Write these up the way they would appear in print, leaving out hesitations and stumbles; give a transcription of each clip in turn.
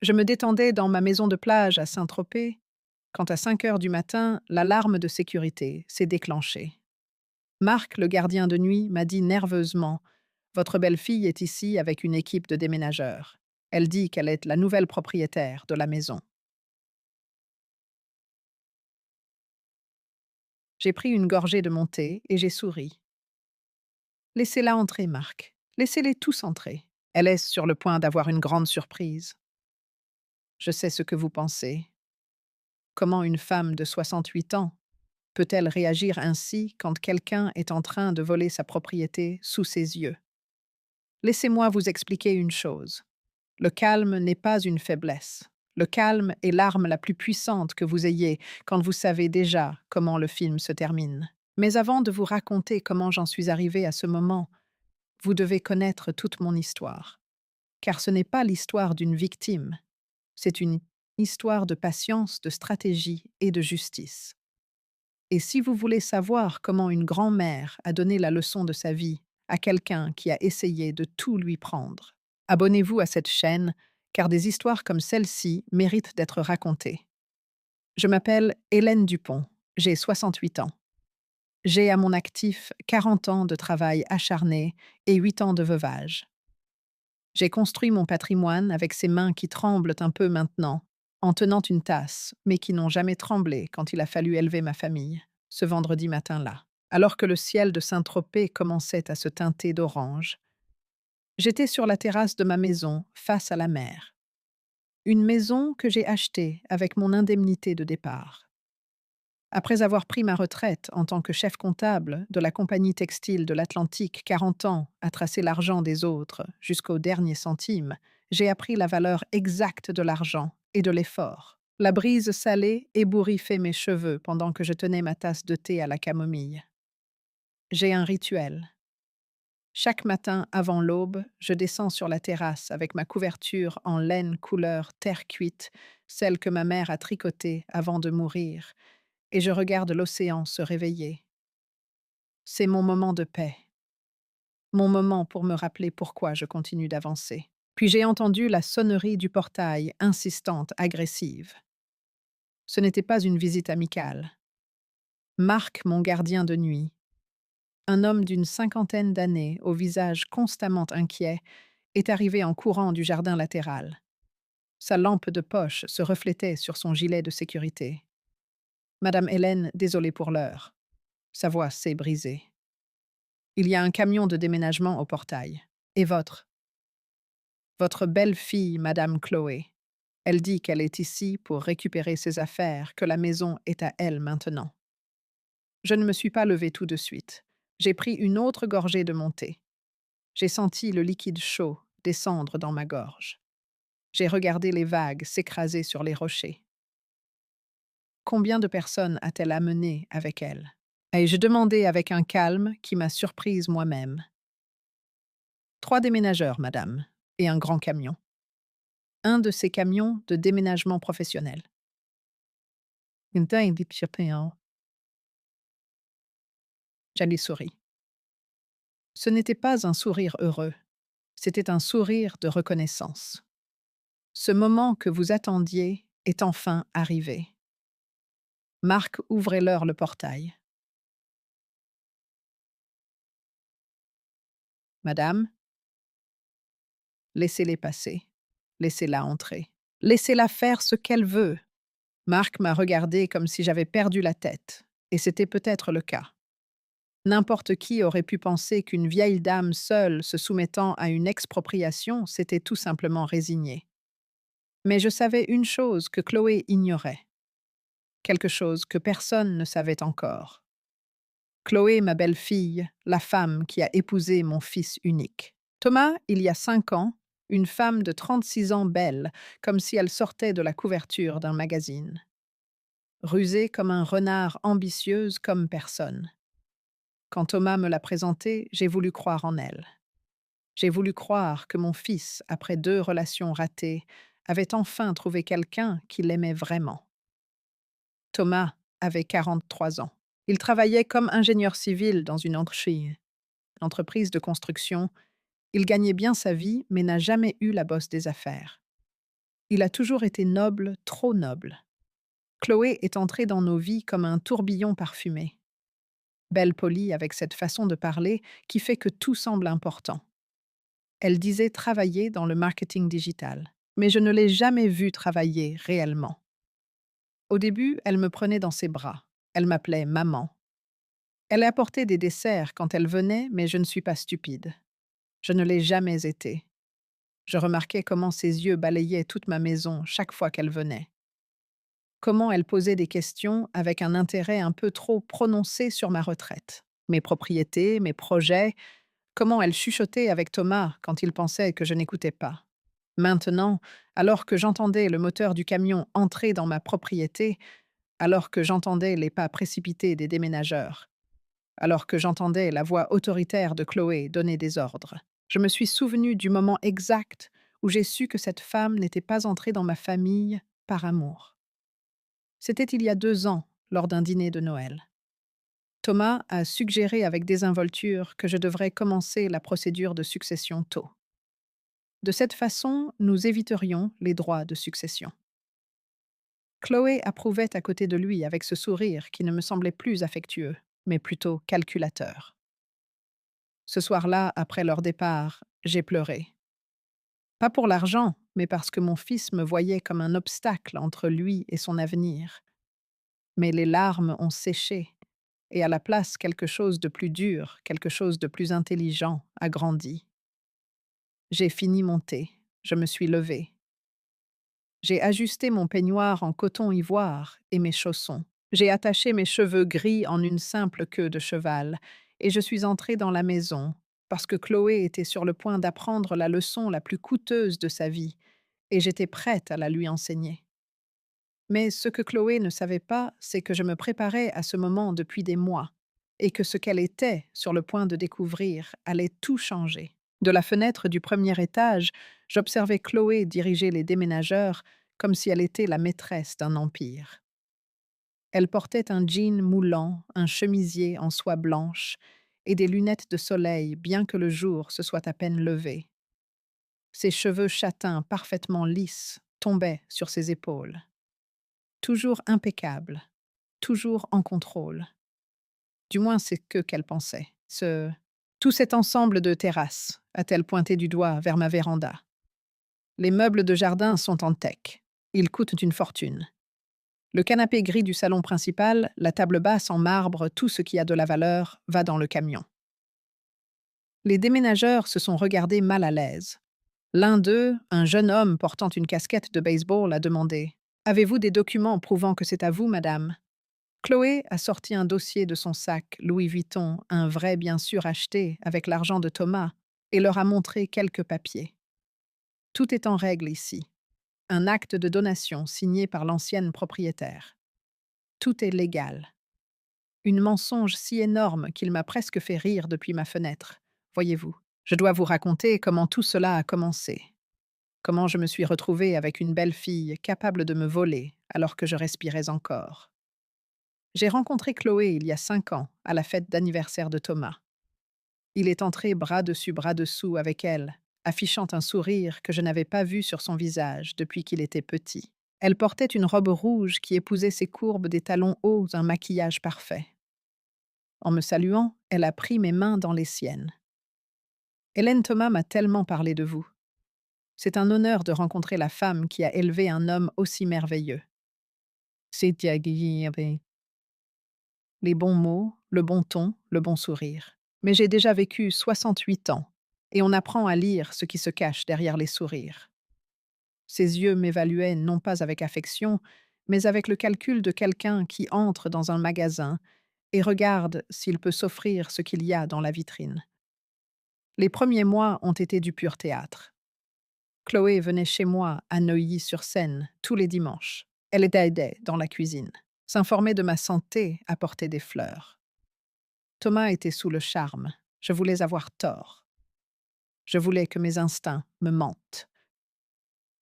Je me détendais dans ma maison de plage à Saint-Tropez quand à 5 heures du matin, l'alarme de sécurité s'est déclenchée. Marc, le gardien de nuit, m'a dit nerveusement: «Votre belle-fille est ici avec une équipe de déménageurs. Elle dit qu'elle est la nouvelle propriétaire de la maison.» J'ai pris une gorgée de mon thé et j'ai souri. «Laissez-la entrer, Marc. Laissez-les tous entrer. Elle est sur le point d'avoir une grande surprise. Je sais ce que vous pensez. Comment une femme de 68 ans peut-elle réagir ainsi quand quelqu'un est en train de voler sa propriété sous ses yeux? Laissez-moi vous expliquer une chose. Le calme n'est pas une faiblesse. Le calme est l'arme la plus puissante que vous ayez quand vous savez déjà comment le film se termine. Mais avant de vous raconter comment j'en suis arrivé à ce moment, vous devez connaître toute mon histoire. Car ce n'est pas l'histoire d'une victime, c'est une histoire de patience, de stratégie et de justice. Et si vous voulez savoir comment une grand-mère a donné la leçon de sa vie à quelqu'un qui a essayé de tout lui prendre, abonnez-vous à cette chaîne, car des histoires comme celle-ci méritent d'être racontées. Je m'appelle Hélène Dupont, j'ai 68 ans. J'ai à mon actif 40 ans de travail acharné et 8 ans de veuvage. J'ai construit mon patrimoine avec ces mains qui tremblent un peu maintenant, en tenant une tasse, mais qui n'ont jamais tremblé quand il a fallu élever ma famille, ce vendredi matin-là. Alors que le ciel de Saint-Tropez commençait à se teinter d'orange, j'étais sur la terrasse de ma maison, face à la mer. Une maison que j'ai achetée avec mon indemnité de départ. Après avoir pris ma retraite en tant que chef comptable de la compagnie textile de l'Atlantique 40 ans à tracer l'argent des autres jusqu'au dernier centime, j'ai appris la valeur exacte de l'argent et de l'effort. La brise salée ébouriffait mes cheveux pendant que je tenais ma tasse de thé à la camomille. J'ai un rituel. Chaque matin avant l'aube, je descends sur la terrasse avec ma couverture en laine couleur terre cuite, celle que ma mère a tricotée avant de mourir, et je regarde l'océan se réveiller. C'est mon moment de paix, mon moment pour me rappeler pourquoi je continue d'avancer. Puis j'ai entendu la sonnerie du portail, insistante, agressive. Ce n'était pas une visite amicale. Marc, mon gardien de nuit, un homme d'une cinquantaine d'années, au visage constamment inquiet, est arrivé en courant du jardin latéral. Sa lampe de poche se reflétait sur son gilet de sécurité. Madame Hélène, désolée pour l'heure. Sa voix s'est brisée. Il y a un camion de déménagement au portail. Et votre belle-fille, Madame Chloé. Elle dit qu'elle est ici pour récupérer ses affaires, que la maison est à elle maintenant. Je ne me suis pas levée tout de suite. J'ai pris une autre gorgée de mon thé. J'ai senti le liquide chaud descendre dans ma gorge. J'ai regardé les vagues s'écraser sur les rochers. Combien de personnes a-t-elle amené avec elle? Et je demandai avec un calme qui m'a surprise moi-même. 3 déménageurs, madame, et un grand camion. Un de ces camions de déménagement professionnel. J'allais sourit. Ce n'était pas un sourire heureux, c'était un sourire de reconnaissance. Ce moment que vous attendiez est enfin arrivé. Marc, ouvrez-leur le portail. Madame, laissez-les passer. Laissez-la entrer. Laissez-la faire ce qu'elle veut. Marc m'a regardé comme si j'avais perdu la tête, et c'était peut-être le cas. N'importe qui aurait pu penser qu'une vieille dame seule se soumettant à une expropriation s'était tout simplement résignée. Mais je savais une chose que Chloé ignorait, quelque chose que personne ne savait encore. Chloé, ma belle-fille, la femme qui a épousé mon fils unique. Thomas, il y a 5 ans, une femme de 36 ans belle, comme si elle sortait de la couverture d'un magazine. Rusée comme un renard, ambitieuse comme personne. Quand Thomas me l'a présentée, j'ai voulu croire en elle. J'ai voulu croire que mon fils, après 2 relations ratées, avait enfin trouvé quelqu'un qui l'aimait vraiment. Thomas avait 43 ans. Il travaillait comme ingénieur civil dans une entreprise de construction. Il gagnait bien sa vie, mais n'a jamais eu la bosse des affaires. Il a toujours été noble, trop noble. Chloé est entrée dans nos vies comme un tourbillon parfumé. Belle polie avec cette façon de parler qui fait que tout semble important. Elle disait travailler dans le marketing digital, mais je ne l'ai jamais vue travailler réellement. Au début, elle me prenait dans ses bras. Elle m'appelait maman. Elle apportait des desserts quand elle venait, mais je ne suis pas stupide. Je ne l'ai jamais été. Je remarquais comment ses yeux balayaient toute ma maison chaque fois qu'elle venait. Comment elle posait des questions avec un intérêt un peu trop prononcé sur ma retraite. Mes propriétés, mes projets, comment elle chuchotait avec Thomas quand il pensait que je n'écoutais pas. Maintenant, alors que j'entendais le moteur du camion entrer dans ma propriété, alors que j'entendais les pas précipités des déménageurs, alors que j'entendais la voix autoritaire de Chloé donner des ordres, je me suis souvenu du moment exact où j'ai su que cette femme n'était pas entrée dans ma famille par amour. C'était il y a 2 ans, lors d'un dîner de Noël. Thomas a suggéré avec désinvolture que je devrais commencer la procédure de succession tôt. De cette façon, nous éviterions les droits de succession. Chloé approuvait à côté de lui avec ce sourire qui ne me semblait plus affectueux, mais plutôt calculateur. Ce soir-là, après leur départ, j'ai pleuré. Pas pour l'argent, mais parce que mon fils me voyait comme un obstacle entre lui et son avenir. Mais les larmes ont séché, et à la place quelque chose de plus dur, quelque chose de plus intelligent a grandi. J'ai fini mon thé, je me suis levée. J'ai ajusté mon peignoir en coton ivoire et mes chaussons. J'ai attaché mes cheveux gris en une simple queue de cheval, et je suis entrée dans la maison, parce que Chloé était sur le point d'apprendre la leçon la plus coûteuse de sa vie, et j'étais prête à la lui enseigner. Mais ce que Chloé ne savait pas, c'est que je me préparais à ce moment depuis des mois, et que ce qu'elle était sur le point de découvrir allait tout changer. De la fenêtre du premier étage, j'observais Chloé diriger les déménageurs comme si elle était la maîtresse d'un empire. Elle portait un jean moulant, un chemisier en soie blanche et des lunettes de soleil bien que le jour se soit à peine levé. Ses cheveux châtains parfaitement lisses tombaient sur ses épaules. Toujours impeccable, toujours en contrôle. Du moins c'est qu'elle pensait. Tout cet ensemble de terrasses, a-t-elle pointé du doigt vers ma véranda. Les meubles de jardin sont en teck. Ils coûtent une fortune. Le canapé gris du salon principal, la table basse en marbre, tout ce qui a de la valeur va dans le camion. Les déménageurs se sont regardés mal à l'aise. L'un d'eux, un jeune homme portant une casquette de baseball, a demandé « Avez-vous des documents prouvant que c'est à vous, madame ?» Chloé a sorti un dossier de son sac Louis Vuitton, un vrai bien sûr acheté avec l'argent de Thomas, et leur a montré quelques papiers. Tout est en règle ici. Un acte de donation signé par l'ancienne propriétaire. Tout est légal. Une mensonge si énorme qu'il m'a presque fait rire depuis ma fenêtre. Voyez-vous, je dois vous raconter comment tout cela a commencé. Comment je me suis retrouvée avec une belle fille capable de me voler alors que je respirais encore. J'ai rencontré Chloé il y a 5 ans, à la fête d'anniversaire de Thomas. Il est entré bras dessus bras dessous avec elle, affichant un sourire que je n'avais pas vu sur son visage depuis qu'il était petit. Elle portait une robe rouge qui épousait ses courbes des talons hauts, un maquillage parfait. En me saluant, elle a pris mes mains dans les siennes. Hélène Thomas m'a tellement parlé de vous. C'est un honneur de rencontrer la femme qui a élevé un homme aussi merveilleux. C'est agréable. Les bons mots, le bon ton, le bon sourire. Mais j'ai déjà vécu 68 ans, et on apprend à lire ce qui se cache derrière les sourires. Ses yeux m'évaluaient non pas avec affection, mais avec le calcul de quelqu'un qui entre dans un magasin et regarde s'il peut s'offrir ce qu'il y a dans la vitrine. Les premiers mois ont été du pur théâtre. Chloé venait chez moi à Neuilly-sur-Seine tous les dimanches. Elle aidait dans la cuisine, s'informait de ma santé, apportait des fleurs. Thomas était sous le charme. Je voulais avoir tort. Je voulais que mes instincts me mentent.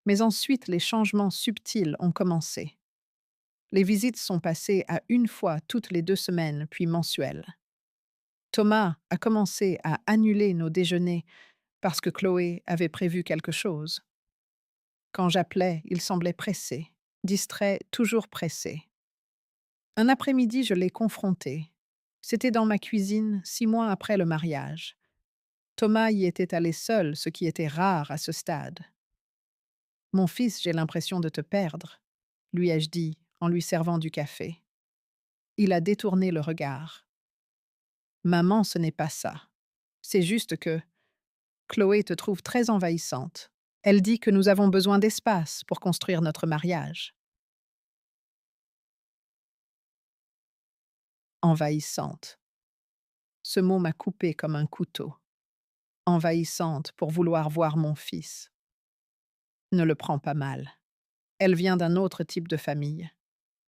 Mais ensuite, les changements subtils ont commencé. Les visites sont passées à une fois toutes les 2 semaines, puis mensuelles. Thomas a commencé à annuler nos déjeuners parce que Chloé avait prévu quelque chose. Quand j'appelais, il semblait pressé, distrait, toujours pressé. Un après-midi, je l'ai confronté. C'était dans ma cuisine, 6 mois après le mariage. Thomas y était allé seul, ce qui était rare à ce stade. Mon fils, j'ai l'impression de te perdre, lui ai-je dit en lui servant du café. Il a détourné le regard. Maman, ce n'est pas ça. C'est juste que Chloé te trouve très envahissante. Elle dit que nous avons besoin d'espace pour construire notre mariage. Envahissante. Ce mot m'a coupé comme un couteau. Envahissante pour vouloir voir mon fils. Ne le prends pas mal. Elle vient d'un autre type de famille,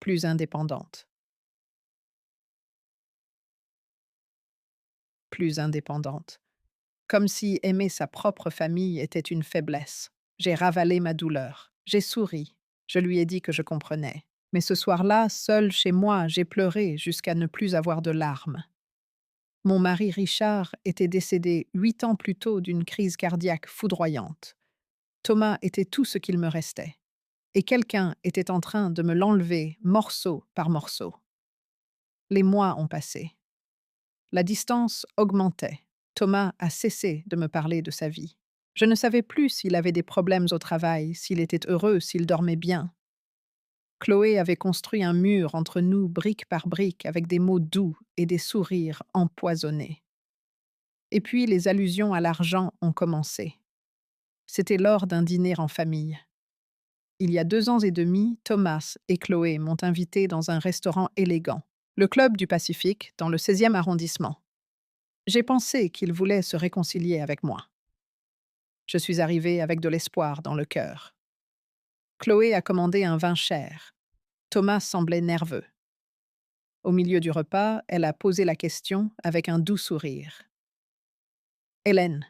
plus indépendante. Plus indépendante. Comme si aimer sa propre famille était une faiblesse. J'ai ravalé ma douleur. J'ai souri. Je lui ai dit que je comprenais. Mais ce soir-là, seule chez moi, j'ai pleuré jusqu'à ne plus avoir de larmes. Mon mari Richard était décédé 8 ans plus tôt d'une crise cardiaque foudroyante. Thomas était tout ce qu'il me restait. Et quelqu'un était en train de me l'enlever morceau par morceau. Les mois ont passé. La distance augmentait. Thomas a cessé de me parler de sa vie. Je ne savais plus s'il avait des problèmes au travail, s'il était heureux, s'il dormait bien. Chloé avait construit un mur entre nous brique par brique avec des mots doux et des sourires empoisonnés. Et puis les allusions à l'argent ont commencé. C'était lors d'un dîner en famille. Il y a 2 ans et demi, Thomas et Chloé m'ont invité dans un restaurant élégant, le Club du Pacifique, dans le 16e arrondissement. J'ai pensé qu'ils voulaient se réconcilier avec moi. Je suis arrivée avec de l'espoir dans le cœur. Chloé a commandé un vin cher. Thomas semblait nerveux. Au milieu du repas, elle a posé la question avec un doux sourire. Hélène,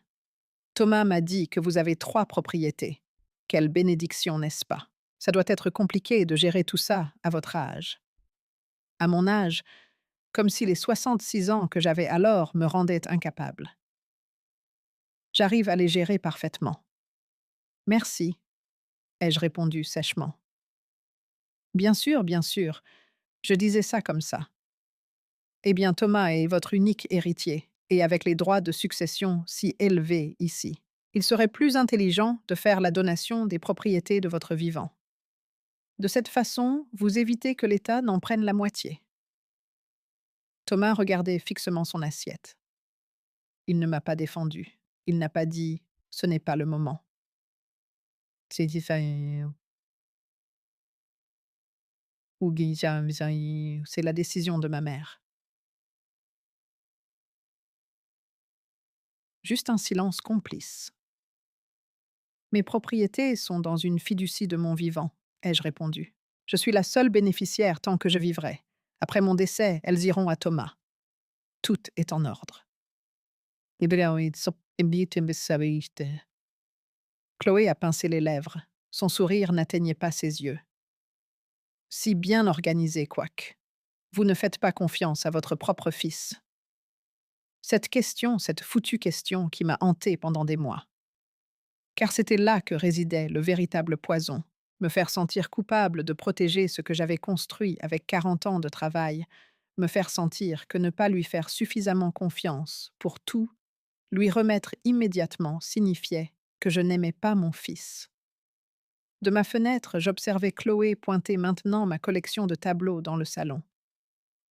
Thomas m'a dit que vous avez 3 propriétés. Quelle bénédiction, n'est-ce pas? Ça doit être compliqué de gérer tout ça à votre âge. À mon âge, comme si les 66 ans que j'avais alors me rendaient incapable. J'arrive à les gérer parfaitement. Merci, ai-je répondu sèchement. Bien sûr, je disais ça comme ça. Eh bien, Thomas est votre unique héritier, et avec les droits de succession si élevés ici, il serait plus intelligent de faire la donation des propriétés de votre vivant. De cette façon, vous évitez que l'État n'en prenne la moitié. Thomas regardait fixement son assiette. Il ne m'a pas défendu. Il n'a pas dit « ce n'est pas le moment ». C'est la décision de ma mère. Juste un silence complice. Mes propriétés sont dans une fiducie de mon vivant, ai-je répondu. Je suis la seule bénéficiaire tant que je vivrai. Après mon décès, elles iront à Thomas. Tout est en ordre. Chloé a pincé les lèvres. Son sourire n'atteignait pas ses yeux. Si bien organisé, quoique. Vous ne faites pas confiance à votre propre fils. Cette question, cette foutue question qui m'a hantée pendant des mois. Car c'était là que résidait le véritable poison, me faire sentir coupable de protéger ce que j'avais construit avec 40 ans de travail, me faire sentir que ne pas lui faire suffisamment confiance pour tout, lui remettre immédiatement signifiait que je n'aimais pas mon fils. De ma fenêtre, j'observais Chloé pointer maintenant ma collection de tableaux dans le salon.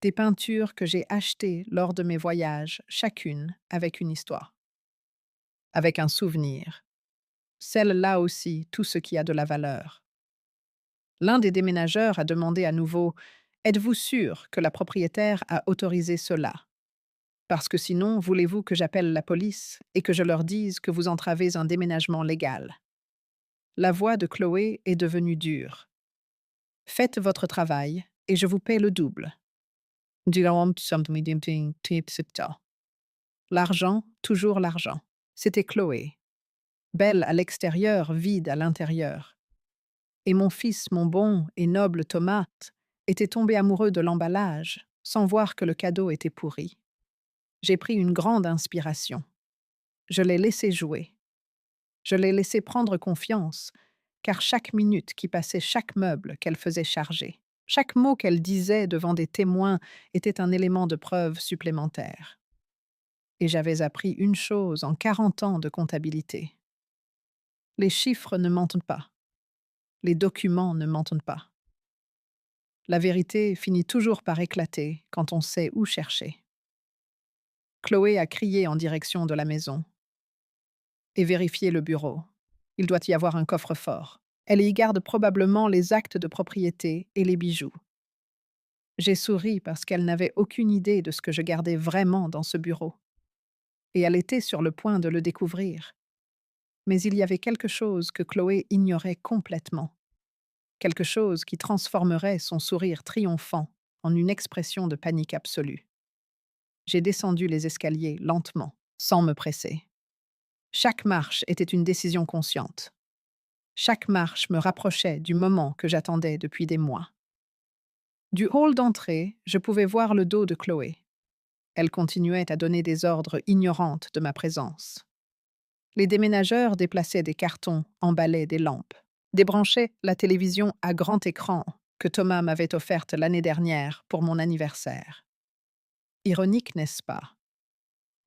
Des peintures que j'ai achetées lors de mes voyages, chacune avec une histoire. Avec un souvenir. Celle-là aussi, tout ce qui a de la valeur. L'un des déménageurs a demandé à nouveau « Êtes-vous sûr que la propriétaire a autorisé cela? Parce que sinon, voulez-vous que j'appelle la police et que je leur dise que vous entravez un déménagement légal ?» La voix de Chloé est devenue dure. « Faites votre travail et je vous paie le double. » L'argent, toujours l'argent. C'était Chloé. Belle à l'extérieur, vide à l'intérieur. Et mon fils, mon bon et noble Thomas, était tombé amoureux de l'emballage, sans voir que le cadeau était pourri. J'ai pris une grande inspiration. Je l'ai laissé jouer. Je l'ai laissé prendre confiance, car chaque minute qui passait, chaque meuble qu'elle faisait charger, chaque mot qu'elle disait devant des témoins était un élément de preuve supplémentaire. Et j'avais appris une chose en 40 ans de comptabilité. Les chiffres ne mentent pas. Les documents ne mentent pas. La vérité finit toujours par éclater quand on sait où chercher. Chloé a crié en direction de la maison. Et vérifié le bureau. Il doit y avoir un coffre-fort. Elle y garde probablement les actes de propriété et les bijoux. J'ai souri parce qu'elle n'avait aucune idée de ce que je gardais vraiment dans ce bureau. Et elle était sur le point de le découvrir. Mais il y avait quelque chose que Chloé ignorait complètement. Quelque chose qui transformerait son sourire triomphant en une expression de panique absolue. J'ai descendu les escaliers lentement, sans me presser. Chaque marche était une décision consciente. Chaque marche me rapprochait du moment que j'attendais depuis des mois. Du hall d'entrée, je pouvais voir le dos de Chloé. Elle continuait à donner des ordres ignorantes de ma présence. Les déménageurs déplaçaient des cartons, emballaient des lampes, débranchaient la télévision à grand écran que Thomas m'avait offerte l'année dernière pour mon anniversaire. Ironique, n'est-ce pas?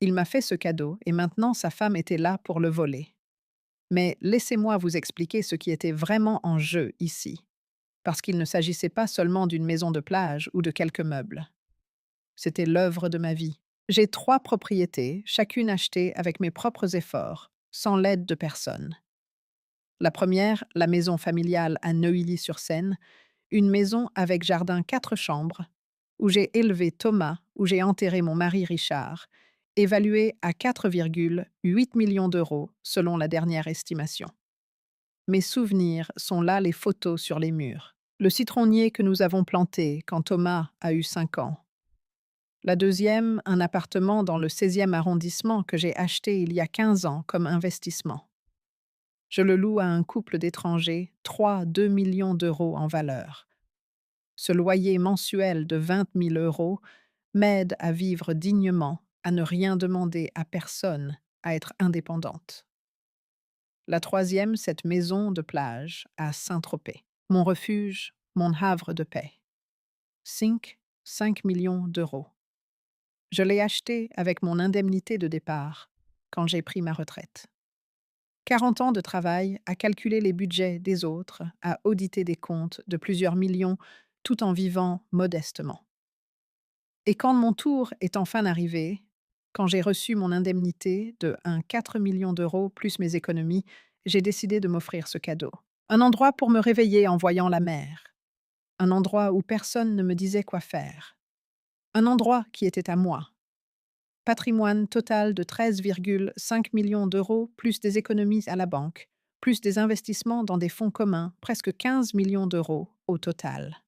Il m'a fait ce cadeau et maintenant sa femme était là pour le voler. Mais laissez-moi vous expliquer ce qui était vraiment en jeu ici, parce qu'il ne s'agissait pas seulement d'une maison de plage ou de quelques meubles. C'était l'œuvre de ma vie. J'ai 3 propriétés, chacune achetée avec mes propres efforts, sans l'aide de personne. La première, la maison familiale à Neuilly-sur-Seine, une maison avec jardin 4 chambres, où j'ai élevé Thomas, où j'ai enterré mon mari Richard, évaluée à 4,8 millions d'euros selon la dernière estimation. Mes souvenirs sont là, les photos sur les murs. Le citronnier que nous avons planté quand Thomas a eu 5 ans. La deuxième, un appartement dans le 16e arrondissement que j'ai acheté il y a 15 ans comme investissement. Je le loue à un couple d'étrangers, 2 millions d'euros en valeur. Ce loyer mensuel de 20 000 euros m'aide à vivre dignement, à ne rien demander à personne, à être indépendante. La troisième, cette maison de plage à Saint-Tropez. Mon refuge, mon havre de paix. 5 millions d'euros. Je l'ai acheté avec mon indemnité de départ quand j'ai pris ma retraite. 40 ans de travail à calculer les budgets des autres, à auditer des comptes de plusieurs millions tout en vivant modestement. Et quand mon tour est enfin arrivé, quand j'ai reçu mon indemnité de 4 millions d'euros plus mes économies, j'ai décidé de m'offrir ce cadeau. Un endroit pour me réveiller en voyant la mer. Un endroit où personne ne me disait quoi faire. Un endroit qui était à moi. Patrimoine total de 13,5 millions d'euros, plus des économies à la banque, plus des investissements dans des fonds communs, presque 15 millions d'euros au total.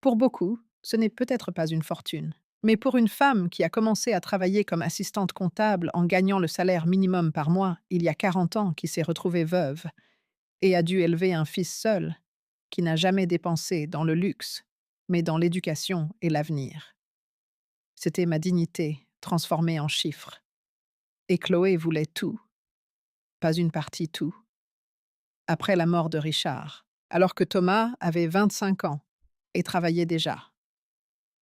Pour beaucoup, ce n'est peut-être pas une fortune. Mais pour une femme qui a commencé à travailler comme assistante comptable en gagnant le salaire minimum par mois il y a 40 ans, qui s'est retrouvée veuve et a dû élever un fils seul, qui n'a jamais dépensé dans le luxe, mais dans l'éducation et l'avenir. C'était ma dignité, transformée en chiffres. Et Chloé voulait tout, pas une partie tout. Après la mort de Richard, alors que Thomas avait 25 ans et travaillait déjà.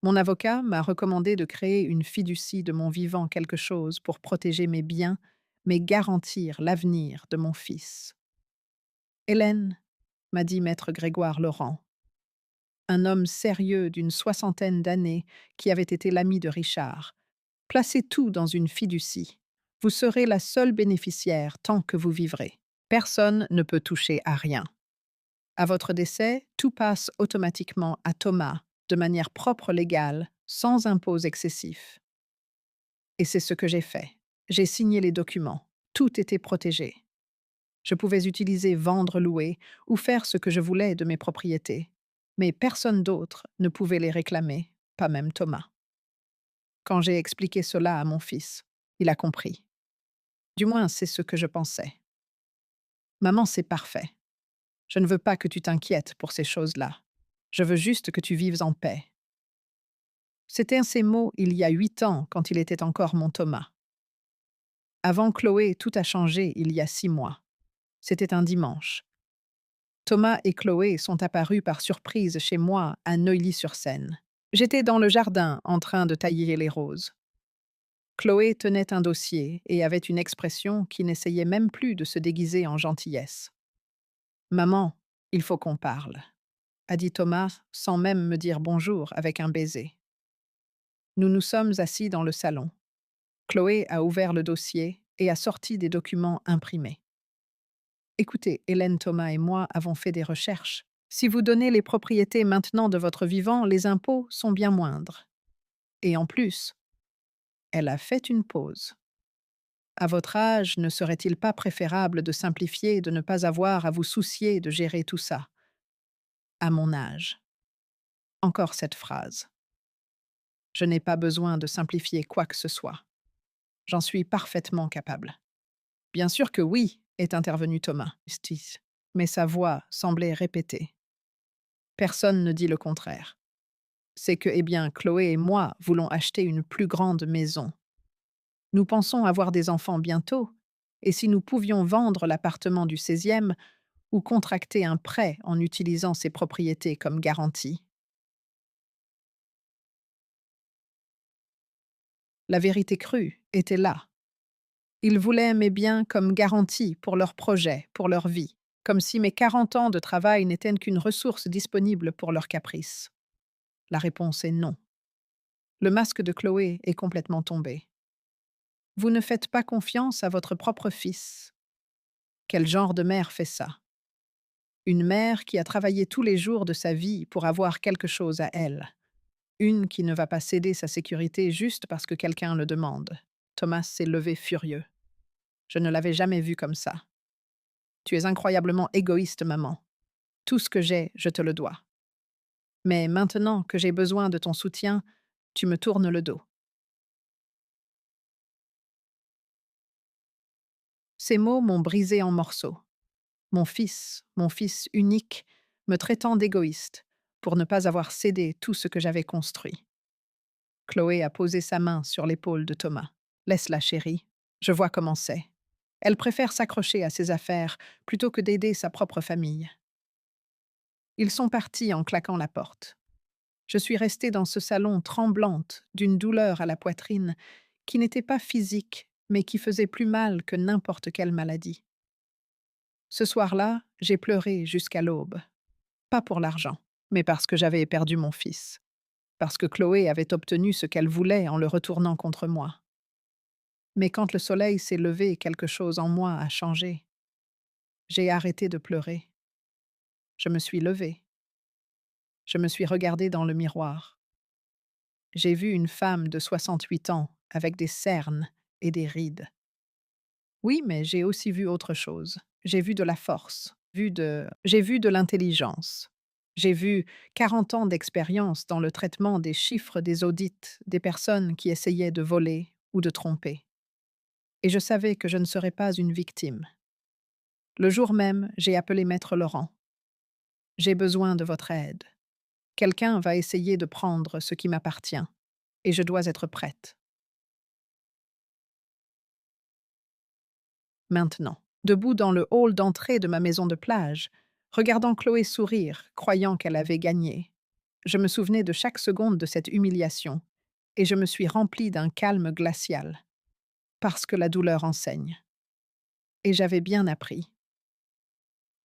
Mon avocat m'a recommandé de créer une fiducie de mon vivant quelque chose pour protéger mes biens, mais garantir l'avenir de mon fils. Hélène, m'a dit maître Grégoire Laurent, un homme sérieux d'une 60aine d'années qui avait été l'ami de Richard, placez tout dans une fiducie. Vous serez la seule bénéficiaire tant que vous vivrez. Personne ne peut toucher à rien. À votre décès, tout passe automatiquement à Thomas, de manière propre légale, sans impôts excessifs. Et c'est ce que j'ai fait. J'ai signé les documents. Tout était protégé. Je pouvais utiliser, vendre, louer ou faire ce que je voulais de mes propriétés. Mais personne d'autre ne pouvait les réclamer, pas même Thomas. Quand j'ai expliqué cela à mon fils, il a compris. Du moins, c'est ce que je pensais. Maman, c'est parfait. Je ne veux pas que tu t'inquiètes pour ces choses-là. Je veux juste que tu vives en paix. C'étaient ces mots il y a 8 ans, quand il était encore mon Thomas. Avant Chloé, tout a changé il y a 6 mois. C'était un dimanche. Thomas et Chloé sont apparus par surprise chez moi à Neuilly-sur-Seine. J'étais dans le jardin en train de tailler les roses. Chloé tenait un dossier et avait une expression qui n'essayait même plus de se déguiser en gentillesse. Maman, il faut qu'on parle, a dit Thomas sans même me dire bonjour avec un baiser. Nous nous sommes assis dans le salon. Chloé a ouvert le dossier et a sorti des documents imprimés. Écoutez, Hélène, Thomas et moi avons fait des recherches. Si vous donnez les propriétés maintenant de votre vivant, les impôts sont bien moindres. Et en plus, elle a fait une pause. À votre âge, ne serait-il pas préférable de simplifier et de ne pas avoir à vous soucier de gérer tout ça? À mon âge. Encore cette phrase. Je n'ai pas besoin de simplifier quoi que ce soit. J'en suis parfaitement capable. Bien sûr que oui, est intervenu Thomas. Justice. Mais sa voix semblait répéter. Personne ne dit le contraire. C'est que, eh bien, Chloé et moi voulons acheter une plus grande maison. Nous pensons avoir des enfants bientôt, et si nous pouvions vendre l'appartement du 16e ou contracter un prêt en utilisant ses propriétés comme garantie. La vérité crue était là. Ils voulaient mes biens comme garantie pour leur projet, pour leur vie, comme si mes 40 ans de travail n'étaient qu'une ressource disponible pour leurs caprices. La réponse est non. Le masque de Chloé est complètement tombé. Vous ne faites pas confiance à votre propre fils. Quel genre de mère fait ça? Une mère qui a travaillé tous les jours de sa vie pour avoir quelque chose à elle. Une qui ne va pas céder sa sécurité juste parce que quelqu'un le demande. Thomas s'est levé furieux. Je ne l'avais jamais vu comme ça. Tu es incroyablement égoïste, maman. Tout ce que j'ai, je te le dois. Mais maintenant que j'ai besoin de ton soutien, tu me tournes le dos. Ces mots m'ont brisé en morceaux. Mon fils unique, me traitant d'égoïste pour ne pas avoir cédé tout ce que j'avais construit. Chloé a posé sa main sur l'épaule de Thomas. Laisse-la, chérie. Je vois comment c'est. Elle préfère s'accrocher à ses affaires plutôt que d'aider sa propre famille. Ils sont partis en claquant la porte. Je suis restée dans ce salon tremblante d'une douleur à la poitrine qui n'était pas physique, mais qui faisait plus mal que n'importe quelle maladie. Ce soir-là, j'ai pleuré jusqu'à l'aube. Pas pour l'argent, mais parce que j'avais perdu mon fils. Parce que Chloé avait obtenu ce qu'elle voulait en le retournant contre moi. Mais quand le soleil s'est levé, quelque chose en moi a changé. J'ai arrêté de pleurer. Je me suis levée. Je me suis regardée dans le miroir. J'ai vu une femme de 68 ans avec des cernes et des rides. Oui, mais j'ai aussi vu autre chose. J'ai vu de la force, j'ai vu de l'intelligence. J'ai vu 40 ans d'expérience dans le traitement des chiffres des audits des personnes qui essayaient de voler ou de tromper. Et je savais que je ne serais pas une victime. Le jour même, j'ai appelé Maître Laurent. J'ai besoin de votre aide. Quelqu'un va essayer de prendre ce qui m'appartient, et je dois être prête. Maintenant, debout dans le hall d'entrée de ma maison de plage, regardant Chloé sourire, croyant qu'elle avait gagné, je me souvenais de chaque seconde de cette humiliation, et je me suis remplie d'un calme glacial, parce que la douleur enseigne. Et j'avais bien appris.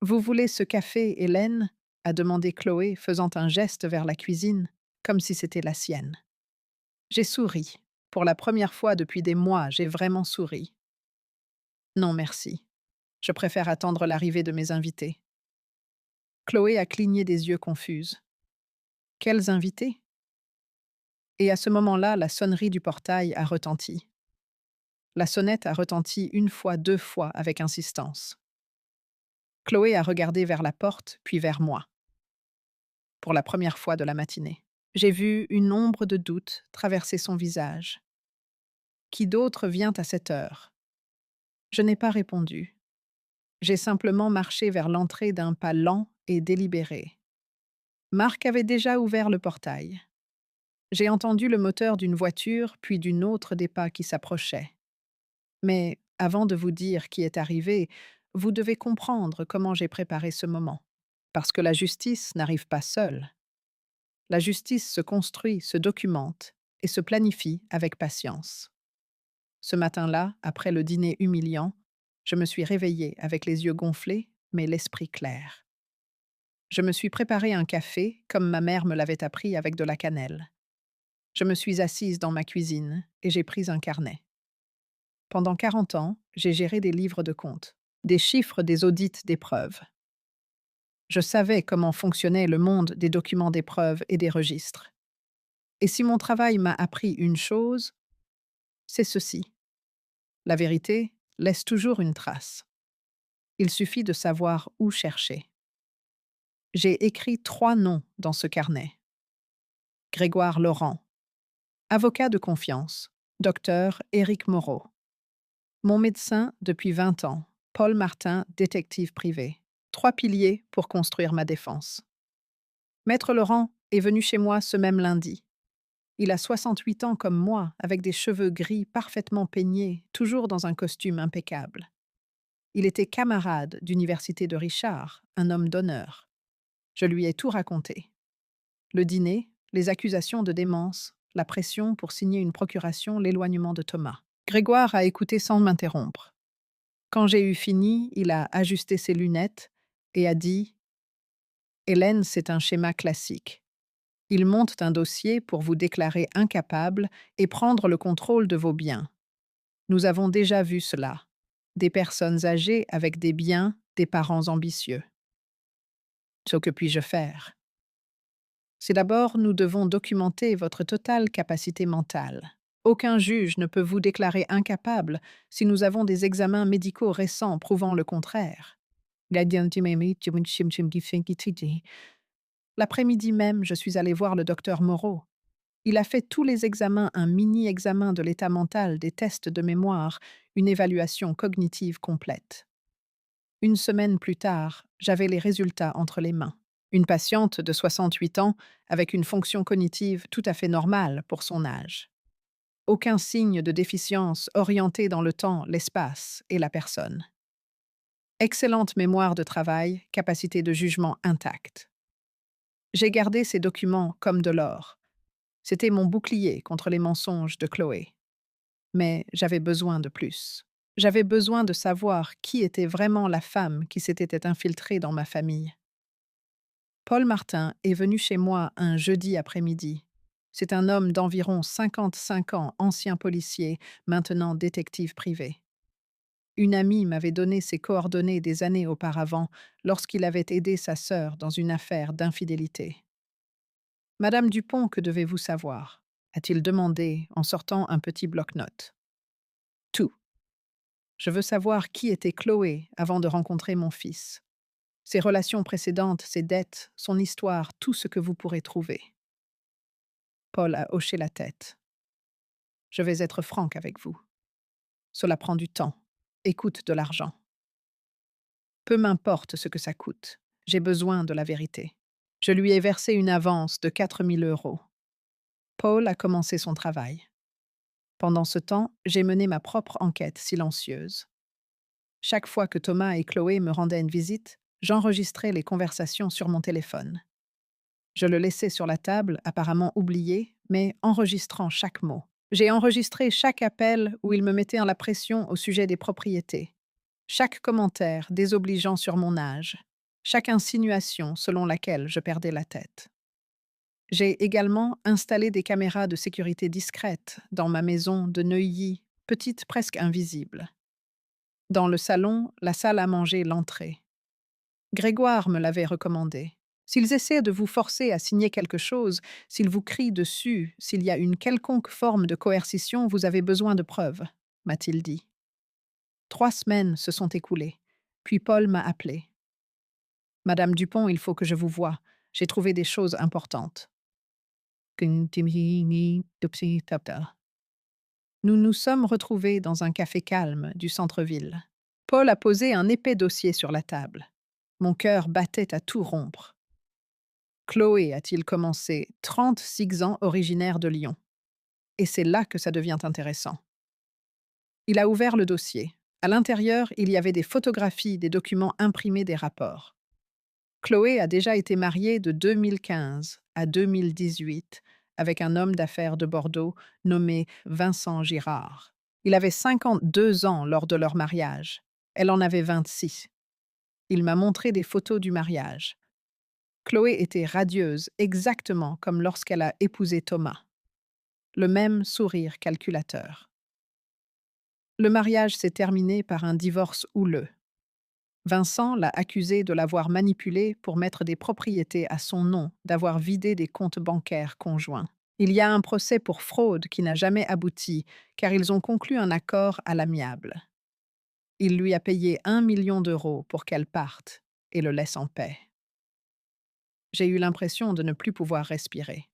Vous voulez ce café, Hélène? A demandé Chloé, faisant un geste vers la cuisine, comme si c'était la sienne. J'ai souri. Pour la première fois depuis des mois, j'ai vraiment souri. Non, merci. Je préfère attendre l'arrivée de mes invités. Chloé a cligné des yeux confuses. Quels invités? Et à ce moment-là, la sonnerie du portail a retenti. La sonnette a retenti une fois, deux fois, avec insistance. Chloé a regardé vers la porte, puis vers moi. Pour la première fois de la matinée. J'ai vu une ombre de doute traverser son visage. Qui d'autre vient à cette heure? Je n'ai pas répondu. J'ai simplement marché vers l'entrée d'un pas lent et délibéré. Marc avait déjà ouvert le portail. J'ai entendu le moteur d'une voiture, puis d'une autre des pas qui s'approchaient. Mais avant de vous dire qui est arrivé, vous devez comprendre comment j'ai préparé ce moment. Parce que la justice n'arrive pas seule. La justice se construit, se documente et se planifie avec patience. Ce matin-là, après le dîner humiliant, je me suis réveillée avec les yeux gonflés, mais l'esprit clair. Je me suis préparé un café, comme ma mère me l'avait appris avec de la cannelle. Je me suis assise dans ma cuisine et j'ai pris un carnet. Pendant 40 ans, j'ai géré des livres de comptes, des chiffres, des audits, des preuves. Je savais comment fonctionnait le monde des documents d'épreuves et des registres. Et si mon travail m'a appris une chose, c'est ceci. La vérité laisse toujours une trace. Il suffit de savoir où chercher. J'ai écrit 3 noms dans ce carnet. Grégoire Laurent, avocat de confiance, docteur Éric Moreau. Mon médecin depuis 20 ans, Paul Martin, détective privé. 3 piliers pour construire ma défense. Maître Laurent est venu chez moi ce même lundi. Il a 68 ans comme moi, avec des cheveux gris parfaitement peignés, toujours dans un costume impeccable. Il était camarade d'université de Richard, un homme d'honneur. Je lui ai tout raconté. Le dîner, les accusations de démence, la pression pour signer une procuration, l'éloignement de Thomas. Grégoire a écouté sans m'interrompre. Quand j'ai eu fini, il a ajusté ses lunettes et a dit « Hélène, c'est un schéma classique. Ils montent un dossier pour vous déclarer incapable et prendre le contrôle de vos biens. Nous avons déjà vu cela. Des personnes âgées avec des biens, des parents ambitieux. Ce que puis-je faire? C'est d'abord, nous devons documenter votre totale capacité mentale. Aucun juge ne peut vous déclarer incapable si nous avons des examens médicaux récents prouvant le contraire. L'après-midi même, je suis allée voir le docteur Moreau. Il a fait tous les examens, un mini-examen de l'état mental, des tests de mémoire, une évaluation cognitive complète. Une semaine plus tard, j'avais les résultats entre les mains. Une patiente de 68 ans avec une fonction cognitive tout à fait normale pour son âge. Aucun signe de déficience orienté dans le temps, l'espace et la personne. Excellente mémoire de travail, capacité de jugement intacte. J'ai gardé ces documents comme de l'or. C'était mon bouclier contre les mensonges de Chloé. Mais j'avais besoin de plus. J'avais besoin de savoir qui était vraiment la femme qui s'était infiltrée dans ma famille. Paul Martin est venu chez moi un jeudi après-midi. C'est un homme d'environ 55 ans, ancien policier, maintenant détective privé. Une amie m'avait donné ses coordonnées des années auparavant lorsqu'il avait aidé sa sœur dans une affaire d'infidélité. Madame Dupont, que devez-vous savoir? A-t-il demandé en sortant un petit bloc-notes. Tout. Je veux savoir qui était Chloé avant de rencontrer mon fils. Ses relations précédentes, ses dettes, son histoire, tout ce que vous pourrez trouver. Paul a hoché la tête. Je vais être franc avec vous. Cela prend du temps et coûte de l'argent. Peu m'importe ce que ça coûte. J'ai besoin de la vérité. Je lui ai versé une avance de 4 000 €. Paul a commencé son travail. Pendant ce temps, j'ai mené ma propre enquête silencieuse. Chaque fois que Thomas et Chloé me rendaient une visite, j'enregistrais les conversations sur mon téléphone. Je le laissais sur la table, apparemment oublié, mais enregistrant chaque mot. J'ai enregistré chaque appel où il me mettait en la pression au sujet des propriétés, chaque commentaire désobligeant sur mon âge, chaque insinuation selon laquelle je perdais la tête. J'ai également installé des caméras de sécurité discrètes dans ma maison de Neuilly, petite presque invisible. Dans le salon, la salle à manger, l'entrée. Grégoire me l'avait recommandé. S'ils essaient de vous forcer à signer quelque chose, s'ils vous crient dessus, s'il y a une quelconque forme de coercition, vous avez besoin de preuves, m'a-t-il dit. 3 semaines se sont écoulées. Puis Paul m'a appelé. Madame Dupont, il faut que je vous voie. J'ai trouvé des choses importantes. Nous nous sommes retrouvés dans un café calme du centre-ville. Paul a posé un épais dossier sur la table. Mon cœur battait à tout rompre. Chloé, a-t-il commencé, 36 ans, originaire de Lyon. Et c'est là que ça devient intéressant. Il a ouvert le dossier. À l'intérieur, il y avait des photographies, des documents imprimés, des rapports. Chloé a déjà été mariée de 2015 à 2018 avec un homme d'affaires de Bordeaux nommé Vincent Girard. Il avait 52 ans lors de leur mariage. Elle en avait 26. Il m'a montré des photos du mariage. Chloé était radieuse, exactement comme lorsqu'elle a épousé Thomas. Le même sourire calculateur. Le mariage s'est terminé par un divorce houleux. Vincent l'a accusée de l'avoir manipulée pour mettre des propriétés à son nom, d'avoir vidé des comptes bancaires conjoints. Il y a un procès pour fraude qui n'a jamais abouti, car ils ont conclu un accord à l'amiable. Il lui a payé 1 million d'euros pour qu'elle parte et le laisse en paix. J'ai eu l'impression de ne plus pouvoir respirer.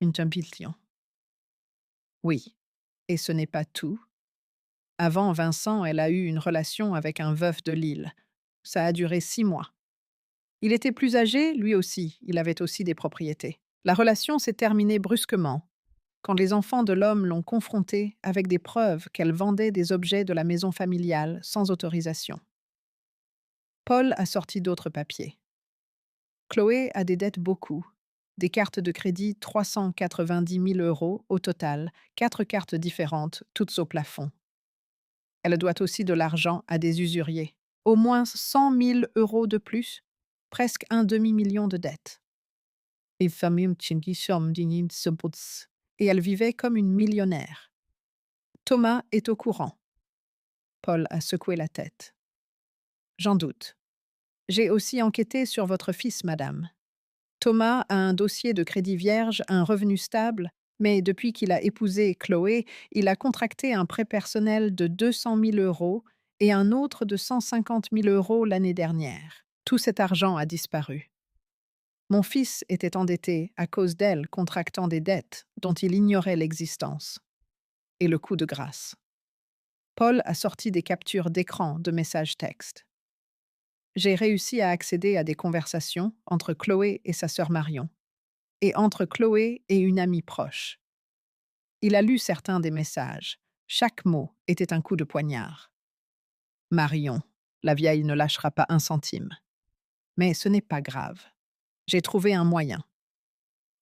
Une tempiltion. Oui. Et ce n'est pas tout. Avant Vincent, elle a eu une relation avec un veuf de Lille. Ça a duré 6 mois. Il était plus âgé, lui aussi, il avait aussi des propriétés. La relation s'est terminée brusquement, quand les enfants de l'homme l'ont confrontée avec des preuves qu'elle vendait des objets de la maison familiale sans autorisation. Paul a sorti d'autres papiers. Chloé a des dettes beaucoup. Des cartes de crédit 390 000 euros au total, 4 cartes différentes, toutes au plafond. Elle doit aussi de l'argent à des usuriers. Au moins 100 000 euros de plus, presque un demi-million de dettes. Et elle vivait comme une millionnaire. Thomas est au courant. Paul a secoué la tête. J'en doute. J'ai aussi enquêté sur votre fils, madame. Thomas a un dossier de crédit vierge, un revenu stable, mais depuis qu'il a épousé Chloé, il a contracté un prêt personnel de 200 000 euros et un autre de 150 000 euros l'année dernière. Tout cet argent a disparu. Mon fils était endetté à cause d'elle contractant des dettes dont il ignorait l'existence. Et le coup de grâce. Paul a sorti des captures d'écran de messages textes. J'ai réussi à accéder à des conversations entre Chloé et sa sœur Marion, et entre Chloé et une amie proche. Il a lu certains des messages. Chaque mot était un coup de poignard. Marion, la vieille ne lâchera pas un centime. Mais ce n'est pas grave. J'ai trouvé un moyen.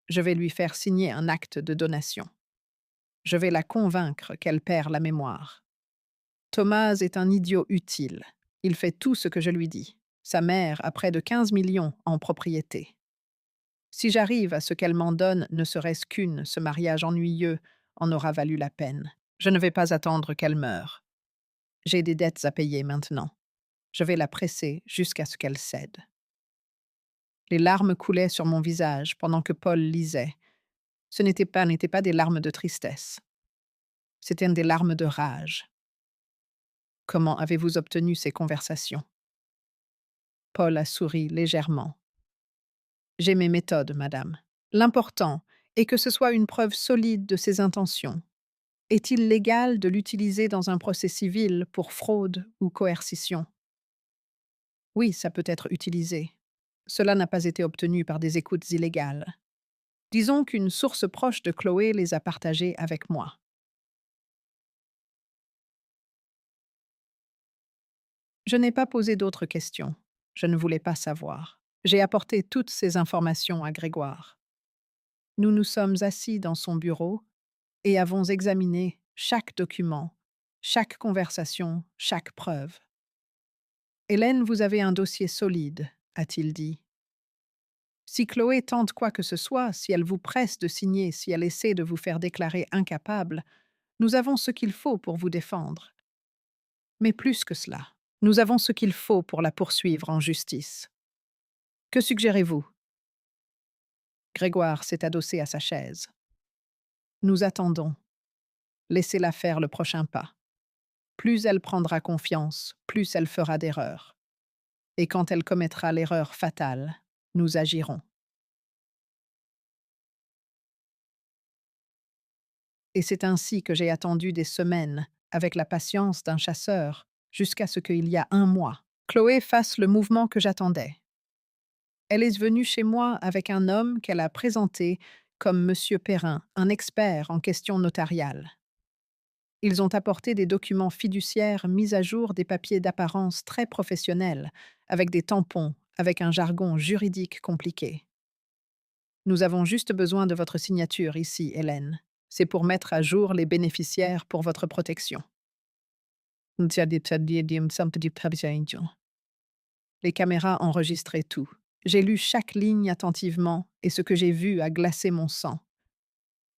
Je vais lui faire signer un acte de donation. Je vais la convaincre qu'elle perd la mémoire. Thomas est un idiot utile. Il fait tout ce que je lui dis. Sa mère a près de 15 millions en propriété. Si j'arrive à ce qu'elle m'en donne, ne serait-ce qu'une, ce mariage ennuyeux en aura valu la peine. Je ne vais pas attendre qu'elle meure. J'ai des dettes à payer maintenant. Je vais la presser jusqu'à ce qu'elle cède. Les larmes coulaient sur mon visage pendant que Paul lisait. Ce n'étaient pas des larmes de tristesse. C'étaient des larmes de rage. Comment avez-vous obtenu ces conversations? Paul a souri légèrement. J'ai mes méthodes, madame. L'important est que ce soit une preuve solide de ses intentions. Est-il légal de l'utiliser dans un procès civil pour fraude ou coercition? Oui, ça peut être utilisé. Cela n'a pas été obtenu par des écoutes illégales. Disons qu'une source proche de Chloé les a partagées avec moi. Je n'ai pas posé d'autres questions. Je ne voulais pas savoir. J'ai apporté toutes ces informations à Grégoire. Nous nous sommes assis dans son bureau et avons examiné chaque document, chaque conversation, chaque preuve. Hélène, vous avez un dossier solide, a-t-il dit. Si Chloé tente quoi que ce soit, si elle vous presse de signer, si elle essaie de vous faire déclarer incapable, nous avons ce qu'il faut pour vous défendre. Mais plus que cela, nous avons ce qu'il faut pour la poursuivre en justice. Que suggérez-vous? Grégoire s'est adossé à sa chaise. Nous attendons. Laissez-la faire le prochain pas. Plus elle prendra confiance, plus elle fera d'erreurs. Et quand elle commettra l'erreur fatale, nous agirons. Et c'est ainsi que j'ai attendu des semaines, avec la patience d'un chasseur, jusqu'à ce qu'il y a 1 mois, Chloé fasse le mouvement que j'attendais. Elle est venue chez moi avec un homme qu'elle a présenté comme Monsieur Perrin, un expert en questions notariales. Ils ont apporté des documents fiduciaires mis à jour des papiers d'apparence très professionnels, avec des tampons, avec un jargon juridique compliqué. Nous avons juste besoin de votre signature ici, Hélène. C'est pour mettre à jour les bénéficiaires pour votre protection. Les caméras enregistraient tout. J'ai lu chaque ligne attentivement et ce que j'ai vu a glacé mon sang.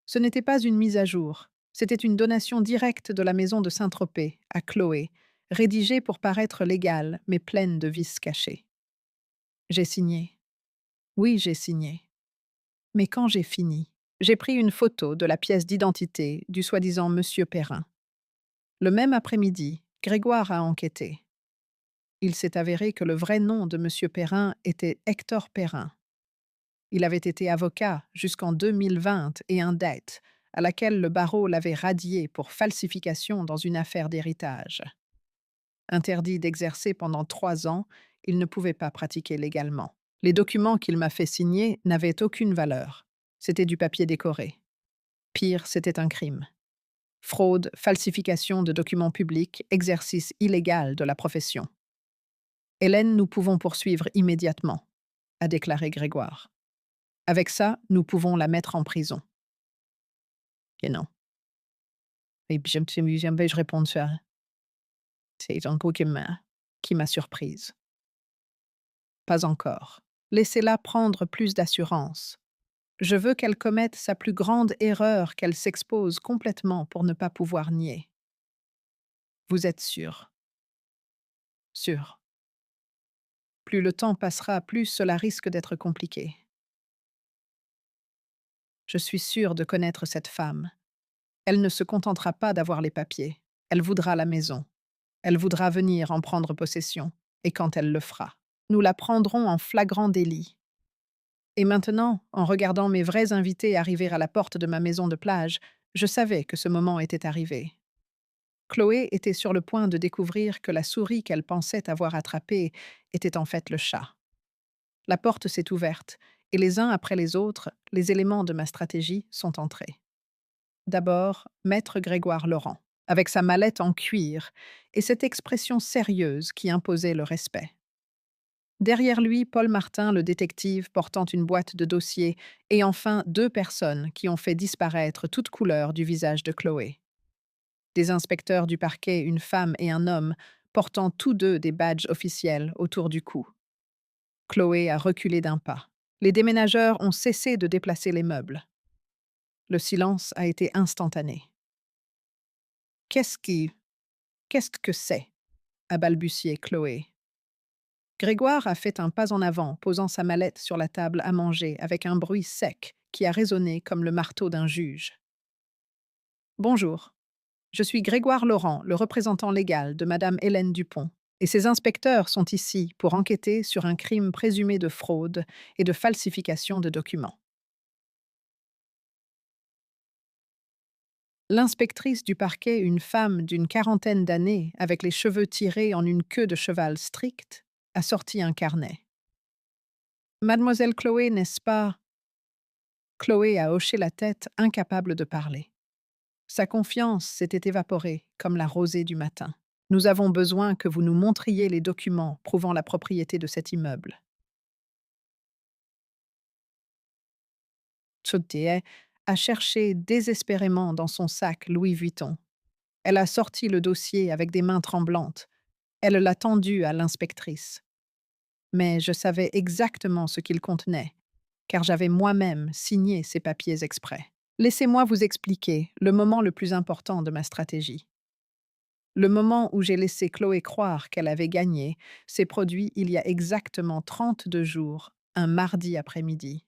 Ce n'était pas une mise à jour, c'était une donation directe de la maison de Saint-Tropez à Chloé, rédigée pour paraître légale mais pleine de vices cachés. J'ai signé. Oui, j'ai signé. Mais quand j'ai fini, j'ai pris une photo de la pièce d'identité du soi-disant Monsieur Perrin. Le même après-midi, Grégoire a enquêté. Il s'est avéré que le vrai nom de Monsieur Perrin était Hector Perrin. Il avait été avocat jusqu'en 2020 et un dette, à laquelle le barreau l'avait radié pour falsification dans une affaire d'héritage. Interdit d'exercer pendant 3 ans, il ne pouvait pas pratiquer légalement. Les documents qu'il m'a fait signer n'avaient aucune valeur. C'était du papier décoré. Pire, c'était un crime. Fraude, falsification de documents publics, exercice illégal de la profession. Hélène, nous pouvons poursuivre immédiatement, a déclaré Grégoire. Avec ça, nous pouvons la mettre en prison. Et non. Et puis, je réponds ça. C'est un coup qui m'a surprise. Pas encore. Laissez-la prendre plus d'assurance. Je veux qu'elle commette sa plus grande erreur, qu'elle s'expose complètement pour ne pas pouvoir nier. Vous êtes sûr? Sûr. Plus le temps passera, plus cela risque d'être compliqué. Je suis sûre de connaître cette femme. Elle ne se contentera pas d'avoir les papiers. Elle voudra la maison. Elle voudra venir en prendre possession. Et quand elle le fera, nous la prendrons en flagrant délit. Et maintenant, en regardant mes vrais invités arriver à la porte de ma maison de plage, je savais que ce moment était arrivé. Chloé était sur le point de découvrir que la souris qu'elle pensait avoir attrapée était en fait le chat. La porte s'est ouverte, et les uns après les autres, les éléments de ma stratégie sont entrés. D'abord, Maître Grégoire Laurent, avec sa mallette en cuir et cette expression sérieuse qui imposait le respect. Derrière lui, Paul Martin, le détective, portant une boîte de dossiers, et enfin 2 personnes qui ont fait disparaître toute couleur du visage de Chloé. Des inspecteurs du parquet, une femme et un homme, portant tous deux des badges officiels autour du cou. Chloé a reculé d'un pas. Les déménageurs ont cessé de déplacer les meubles. Le silence a été instantané. Qu'est-ce que c'est? A balbutié Chloé. Grégoire a fait un pas en avant, posant sa mallette sur la table à manger avec un bruit sec qui a résonné comme le marteau d'un juge. Bonjour. Je suis Grégoire Laurent, le représentant légal de Madame Hélène Dupont, et ces inspecteurs sont ici pour enquêter sur un crime présumé de fraude et de falsification de documents. L'inspectrice du parquet, une femme d'une quarantaine d'années, avec les cheveux tirés en une queue de cheval stricte, a sorti un carnet. Mademoiselle Chloé, n'est-ce pas? Chloé a hoché la tête, incapable de parler. Sa confiance s'était évaporée comme la rosée du matin. Nous avons besoin que vous nous montriez les documents prouvant la propriété de cet immeuble. Tsotie a cherché désespérément dans son sac Louis Vuitton. Elle a sorti le dossier avec des mains tremblantes. Elle l'a tendu à l'inspectrice. Mais je savais exactement ce qu'il contenait, car j'avais moi-même signé ces papiers exprès. Laissez-moi vous expliquer le moment le plus important de ma stratégie. Le moment où j'ai laissé Chloé croire qu'elle avait gagné s'est produit il y a exactement 32 jours, un mardi après-midi.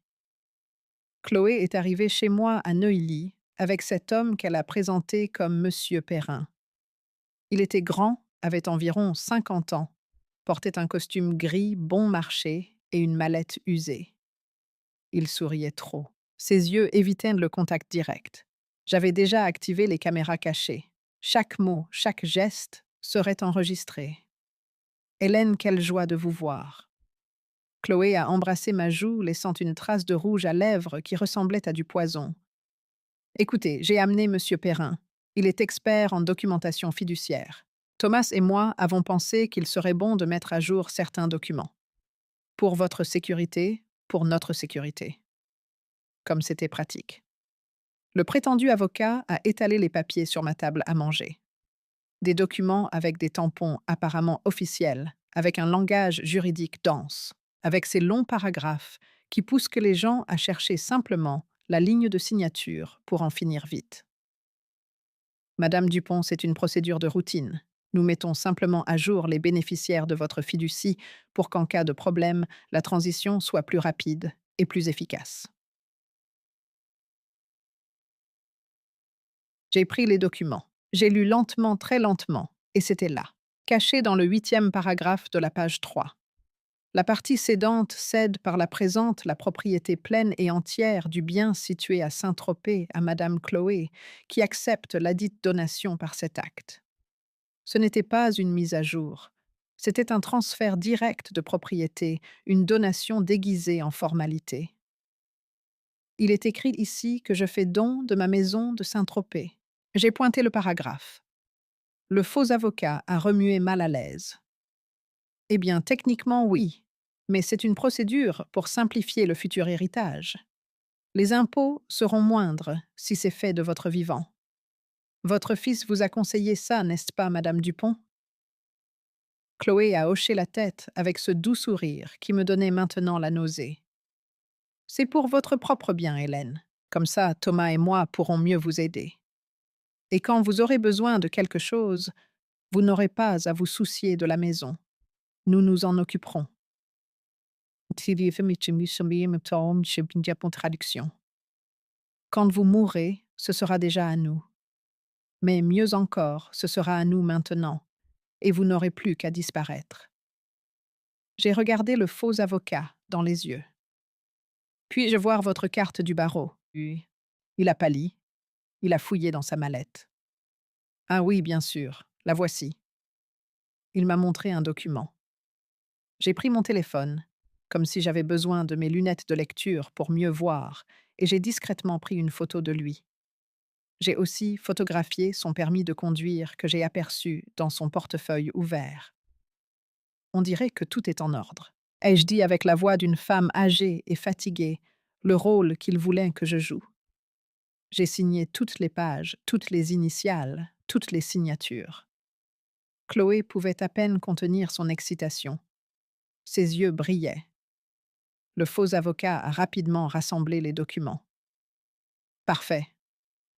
Chloé est arrivée chez moi à Neuilly avec cet homme qu'elle a présenté comme Monsieur Perrin. Il était grand, avait environ 50 ans, portait un costume gris bon marché et une mallette usée. Il souriait trop. Ses yeux évitaient le contact direct. J'avais déjà activé les caméras cachées. Chaque mot, chaque geste serait enregistré. Hélène, quelle joie de vous voir. Chloé a embrassé ma joue, laissant une trace de rouge à lèvres qui ressemblait à du poison. Écoutez, j'ai amené Monsieur Perrin. Il est expert en documentation fiduciaire. Thomas et moi avons pensé qu'il serait bon de mettre à jour certains documents. Pour votre sécurité, pour notre sécurité. Comme c'était pratique. Le prétendu avocat a étalé les papiers sur ma table à manger. Des documents avec des tampons apparemment officiels, avec un langage juridique dense, avec ces longs paragraphes qui poussent que les gens à chercher simplement la ligne de signature pour en finir vite. Madame Dupont, c'est une procédure de routine. Nous mettons simplement à jour les bénéficiaires de votre fiducie pour qu'en cas de problème, la transition soit plus rapide et plus efficace. J'ai pris les documents. J'ai lu lentement, très lentement, et c'était là, caché dans le 8e paragraphe de la page 3. La partie cédante cède par la présente la propriété pleine et entière du bien situé à Saint-Tropez à Madame Chloé, qui accepte ladite donation par cet acte. Ce n'était pas une mise à jour. C'était un transfert direct de propriété, une donation déguisée en formalité. Il est écrit ici que je fais don de ma maison de Saint-Tropez. J'ai pointé le paragraphe. Le faux avocat a remué mal à l'aise. Eh bien, techniquement, oui, mais c'est une procédure pour simplifier le futur héritage. Les impôts seront moindres si c'est fait de votre vivant. Votre fils vous a conseillé ça, n'est-ce pas, Madame Dupont? Chloé a hoché la tête avec ce doux sourire qui me donnait maintenant la nausée. C'est pour votre propre bien, Hélène. Comme ça, Thomas et moi pourrons mieux vous aider. Et quand vous aurez besoin de quelque chose, vous n'aurez pas à vous soucier de la maison. Nous nous en occuperons. Traduction. Quand vous mourrez, ce sera déjà à nous. Mais mieux encore, ce sera à nous maintenant, et vous n'aurez plus qu'à disparaître. J'ai regardé le faux avocat dans les yeux. Puis-je voir votre carte du barreau? Oui. Il a pâli. Il a fouillé dans sa mallette. Ah oui, bien sûr, la voici. Il m'a montré un document. J'ai pris mon téléphone, comme si j'avais besoin de mes lunettes de lecture pour mieux voir, et j'ai discrètement pris une photo de lui. J'ai aussi photographié son permis de conduire que j'ai aperçu dans son portefeuille ouvert. On dirait que tout est en ordre. Ai-je dit avec la voix d'une femme âgée et fatiguée le rôle qu'il voulait que je joue. J'ai signé toutes les pages, toutes les initiales, toutes les signatures. Chloé pouvait à peine contenir son excitation. Ses yeux brillaient. Le faux avocat a rapidement rassemblé les documents. Parfait.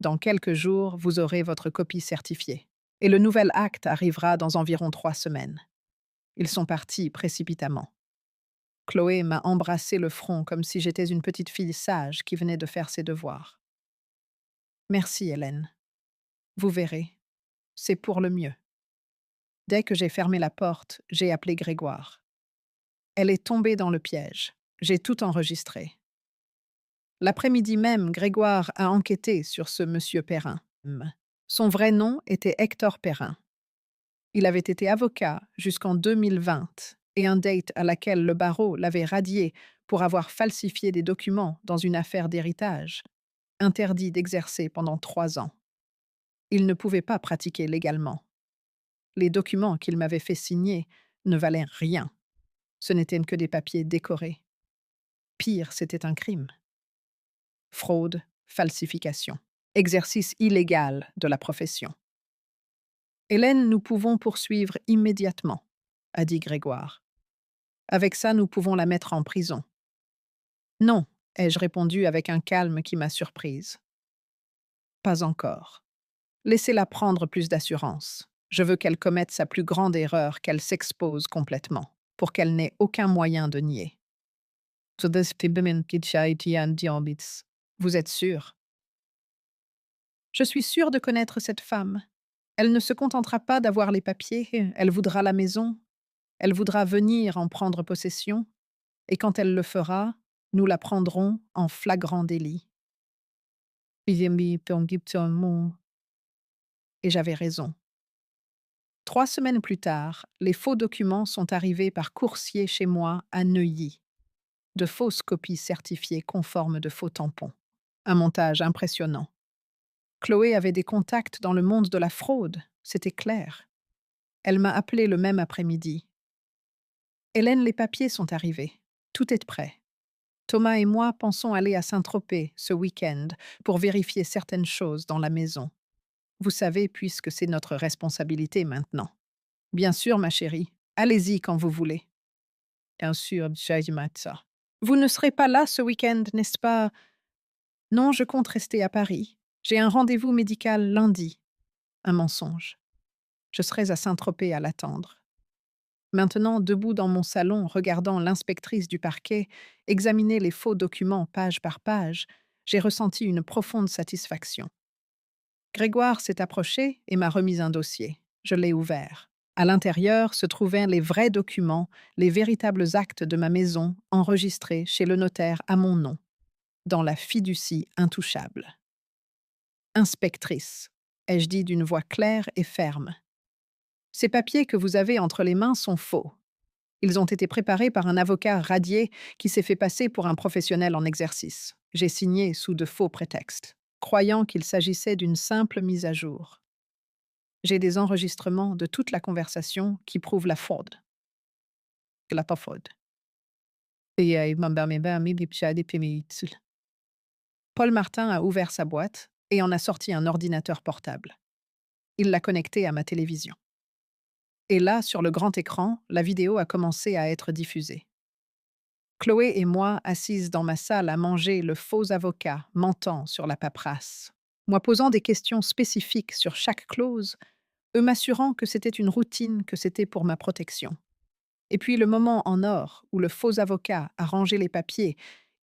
Dans quelques jours, vous aurez votre copie certifiée. Et le nouvel acte arrivera dans environ 3 semaines. Ils sont partis précipitamment. Chloé m'a embrassé le front comme si j'étais une petite fille sage qui venait de faire ses devoirs. Merci, Hélène. Vous verrez. C'est pour le mieux. Dès que j'ai fermé la porte, j'ai appelé Grégoire. Elle est tombée dans le piège. J'ai tout enregistré. L'après-midi même, Grégoire a enquêté sur ce monsieur Perrin. Son vrai nom était Hector Perrin. Il avait été avocat jusqu'en 2020 et un date à laquelle le barreau l'avait radié pour avoir falsifié des documents dans une affaire d'héritage, interdit d'exercer pendant 3 ans. Il ne pouvait pas pratiquer légalement. Les documents qu'il m'avait fait signer ne valaient rien. Ce n'étaient que des papiers décorés. Pire, c'était un crime. Fraude, falsification, exercice illégal de la profession. Hélène, nous pouvons poursuivre immédiatement, a dit Grégoire. Avec ça, nous pouvons la mettre en prison. Non, ai-je répondu avec un calme qui m'a surprise. Pas encore. Laissez-la prendre plus d'assurance. Je veux qu'elle commette sa plus grande erreur, qu'elle s'expose complètement, pour qu'elle n'ait aucun moyen de nier. Vous êtes sûr? Je suis sûre de connaître cette femme. Elle ne se contentera pas d'avoir les papiers, elle voudra la maison, elle voudra venir en prendre possession, et quand elle le fera, nous la prendrons en flagrant délit. Et j'avais raison. 3 semaines plus tard, les faux documents sont arrivés par coursier chez moi à Neuilly. De fausses copies certifiées conformes de faux tampons. Un montage impressionnant. Chloé avait des contacts dans le monde de la fraude, c'était clair. Elle m'a appelé le même après-midi. Hélène, les papiers sont arrivés. Tout est prêt. Thomas et moi pensons aller à Saint-Tropez ce week-end pour vérifier certaines choses dans la maison. Vous savez, puisque c'est notre responsabilité maintenant. Bien sûr, ma chérie. Allez-y quand vous voulez. Bien sûr, Matza. Vous ne serez pas là ce week-end, n'est-ce pas? Non, je compte rester à Paris. J'ai un rendez-vous médical lundi. Un mensonge. Je serai à Saint-Tropez à l'attendre. Maintenant, debout dans mon salon, regardant l'inspectrice du parquet examiner les faux documents page par page, j'ai ressenti une profonde satisfaction. Grégoire s'est approché et m'a remis un dossier. Je l'ai ouvert. À l'intérieur se trouvaient les vrais documents, les véritables actes de ma maison, enregistrés chez le notaire à mon nom, dans la fiducie intouchable. Inspectrice, ai-je dit d'une voix claire et ferme. Ces papiers que vous avez entre les mains sont faux. Ils ont été préparés par un avocat radié qui s'est fait passer pour un professionnel en exercice. J'ai signé sous de faux prétextes, croyant qu'il s'agissait d'une simple mise à jour. J'ai des enregistrements de toute la conversation qui prouvent la fraude. La pas fraude. Paul Martin a ouvert sa boîte et en a sorti un ordinateur portable. Il l'a connecté à ma télévision. Et là, sur le grand écran, la vidéo a commencé à être diffusée. Chloé et moi, assises dans ma salle à manger, le faux avocat mentant sur la paperasse. Moi posant des questions spécifiques sur chaque clause, eux m'assurant que c'était une routine, que c'était pour ma protection. Et puis le moment en or où le faux avocat a rangé les papiers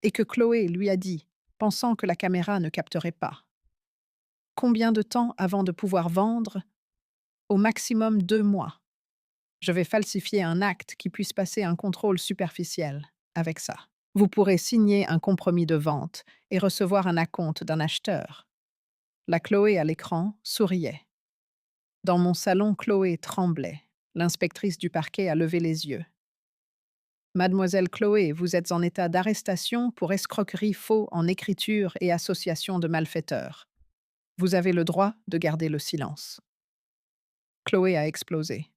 et que Chloé lui a dit, pensant que la caméra ne capterait pas. Combien de temps avant de pouvoir vendre? Au maximum 2 mois. Je vais falsifier un acte qui puisse passer un contrôle superficiel avec ça. Vous pourrez signer un compromis de vente et recevoir un acompte d'un acheteur. La Chloé à l'écran souriait. Dans mon salon, Chloé tremblait. L'inspectrice du parquet a levé les yeux. Mademoiselle Chloé, vous êtes en état d'arrestation pour escroquerie faux en écriture et association de malfaiteurs. Vous avez le droit de garder le silence. Chloé a explosé.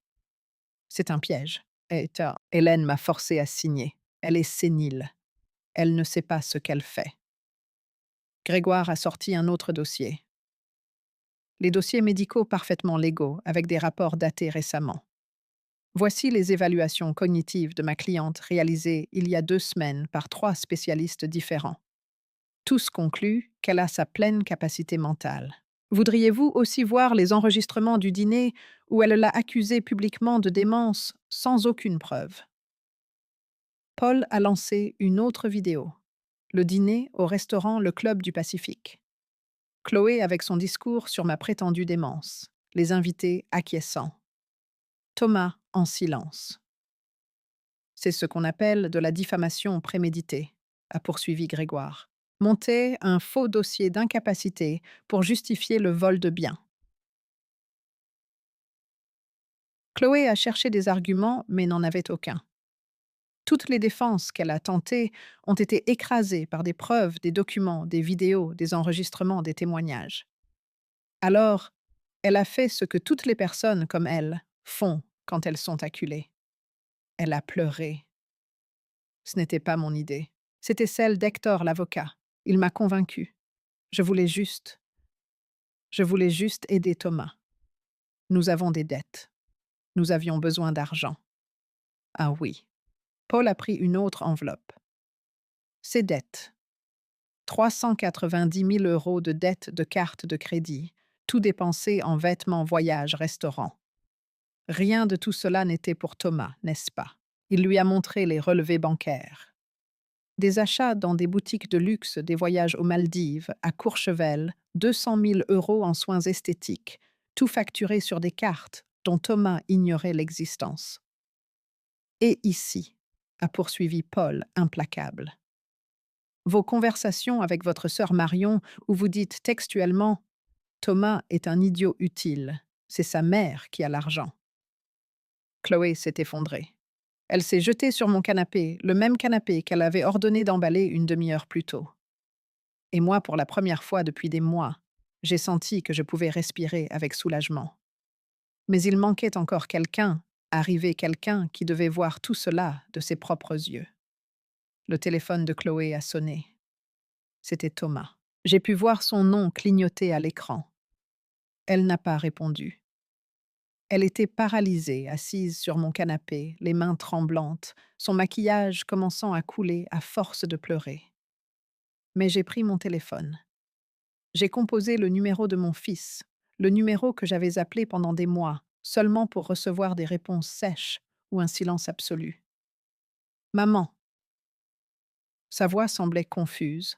C'est un piège. Hélène m'a forcé à signer. Elle est sénile. Elle ne sait pas ce qu'elle fait. Grégoire a sorti un autre dossier. Les dossiers médicaux parfaitement légaux, avec des rapports datés récemment. Voici les évaluations cognitives de ma cliente réalisées il y a 2 semaines par 3 spécialistes différents. Tous concluent qu'elle a sa pleine capacité mentale. Voudriez-vous aussi voir les enregistrements du dîner où elle l'a accusé publiquement de démence sans aucune preuve? Paul a lancé une autre vidéo. Le dîner au restaurant Le Club du Pacifique. Chloé avec son discours sur ma prétendue démence. Les invités acquiescents. Thomas en silence. C'est ce qu'on appelle de la diffamation préméditée, a poursuivi Grégoire. Monter un faux dossier d'incapacité pour justifier le vol de biens. Chloé a cherché des arguments, mais n'en avait aucun. Toutes les défenses qu'elle a tentées ont été écrasées par des preuves, des documents, des vidéos, des enregistrements, des témoignages. Alors, elle a fait ce que toutes les personnes comme elle font quand elles sont acculées. Elle a pleuré. Ce n'était pas mon idée. C'était celle d'Hector, l'avocat. Il m'a convaincue. Je voulais juste. Je voulais juste aider Thomas. Nous avons des dettes. Nous avions besoin d'argent. Ah oui. Paul a pris une autre enveloppe. Ses dettes. 390 000 € de dettes de carte de crédit, tout dépensé en vêtements, voyages, restaurants. Rien de tout cela n'était pour Thomas, n'est-ce pas? Il lui a montré les relevés bancaires. Des achats dans des boutiques de luxe, des voyages aux Maldives, à Courchevel, 200 000 € en soins esthétiques, tout facturé sur des cartes dont Thomas ignorait l'existence. Et ici, a poursuivi Paul, implacable. Vos conversations avec votre sœur Marion, où vous dites textuellement « Thomas est un idiot utile, c'est sa mère qui a l'argent ». Chloé s'est effondrée. Elle s'est jetée sur mon canapé, le même canapé qu'elle avait ordonné d'emballer une demi-heure plus tôt. Et moi, pour la première fois depuis des mois, j'ai senti que je pouvais respirer avec soulagement. Mais il manquait encore quelqu'un qui devait voir tout cela de ses propres yeux. Le téléphone de Chloé a sonné. C'était Thomas. J'ai pu voir son nom clignoter à l'écran. Elle n'a pas répondu. Elle était paralysée, assise sur mon canapé, les mains tremblantes, son maquillage commençant à couler à force de pleurer. Mais j'ai pris mon téléphone. J'ai composé le numéro de mon fils, le numéro que j'avais appelé pendant des mois, seulement pour recevoir des réponses sèches ou un silence absolu. Maman. Sa voix semblait confuse.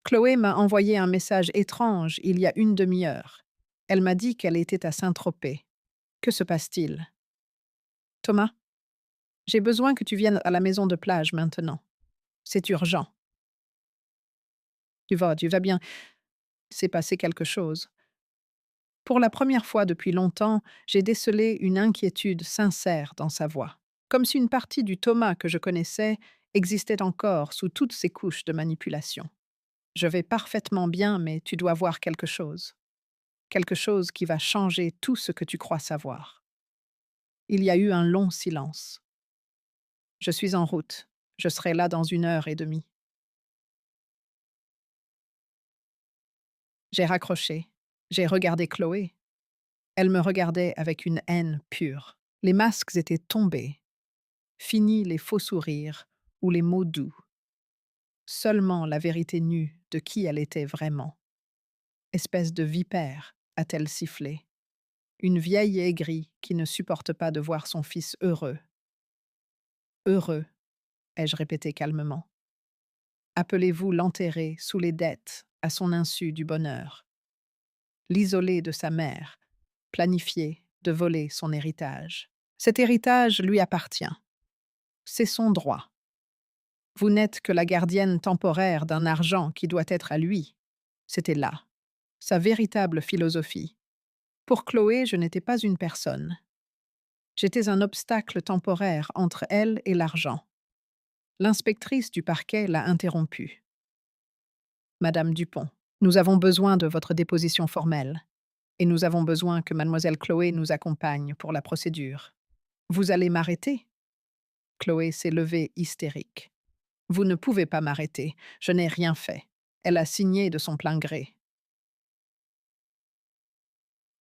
Chloé m'a envoyé un message étrange il y a une demi-heure. Elle m'a dit qu'elle était à Saint-Tropez. Que se passe-t-il? Thomas, j'ai besoin que tu viennes à la maison de plage maintenant. C'est urgent. Tu vas bien. Il s'est passé quelque chose. Pour la première fois depuis longtemps, j'ai décelé une inquiétude sincère dans sa voix, comme si une partie du Thomas que je connaissais existait encore sous toutes ses couches de manipulation. Je vais parfaitement bien, mais tu dois voir quelque chose. Quelque chose qui va changer tout ce que tu crois savoir. Il y a eu un long silence. Je suis en route. Je serai là dans 1 heure et demie. J'ai raccroché. J'ai regardé Chloé. Elle me regardait avec une haine pure. Les masques étaient tombés. Fini les faux sourires ou les mots doux. Seulement la vérité nue de qui elle était vraiment. Espèce de vipère, a-t-elle sifflé. Une vieille aigrie qui ne supporte pas de voir son fils heureux. Heureux, ai-je répété calmement. Appelez-vous l'enterrer sous les dettes, à son insu du bonheur. L'isoler de sa mère, planifier de voler son héritage. Cet héritage lui appartient. C'est son droit. Vous n'êtes que la gardienne temporaire d'un argent qui doit être à lui. C'était là, sa véritable philosophie. Pour Chloé, je n'étais pas une personne. J'étais un obstacle temporaire entre elle et l'argent. L'inspectrice du parquet l'a interrompue. Madame Dupont, nous avons besoin de votre déposition formelle, et nous avons besoin que mademoiselle Chloé nous accompagne pour la procédure. Vous allez m'arrêter? Chloé s'est levée hystérique. Vous ne pouvez pas m'arrêter, je n'ai rien fait. Elle a signé de son plein gré.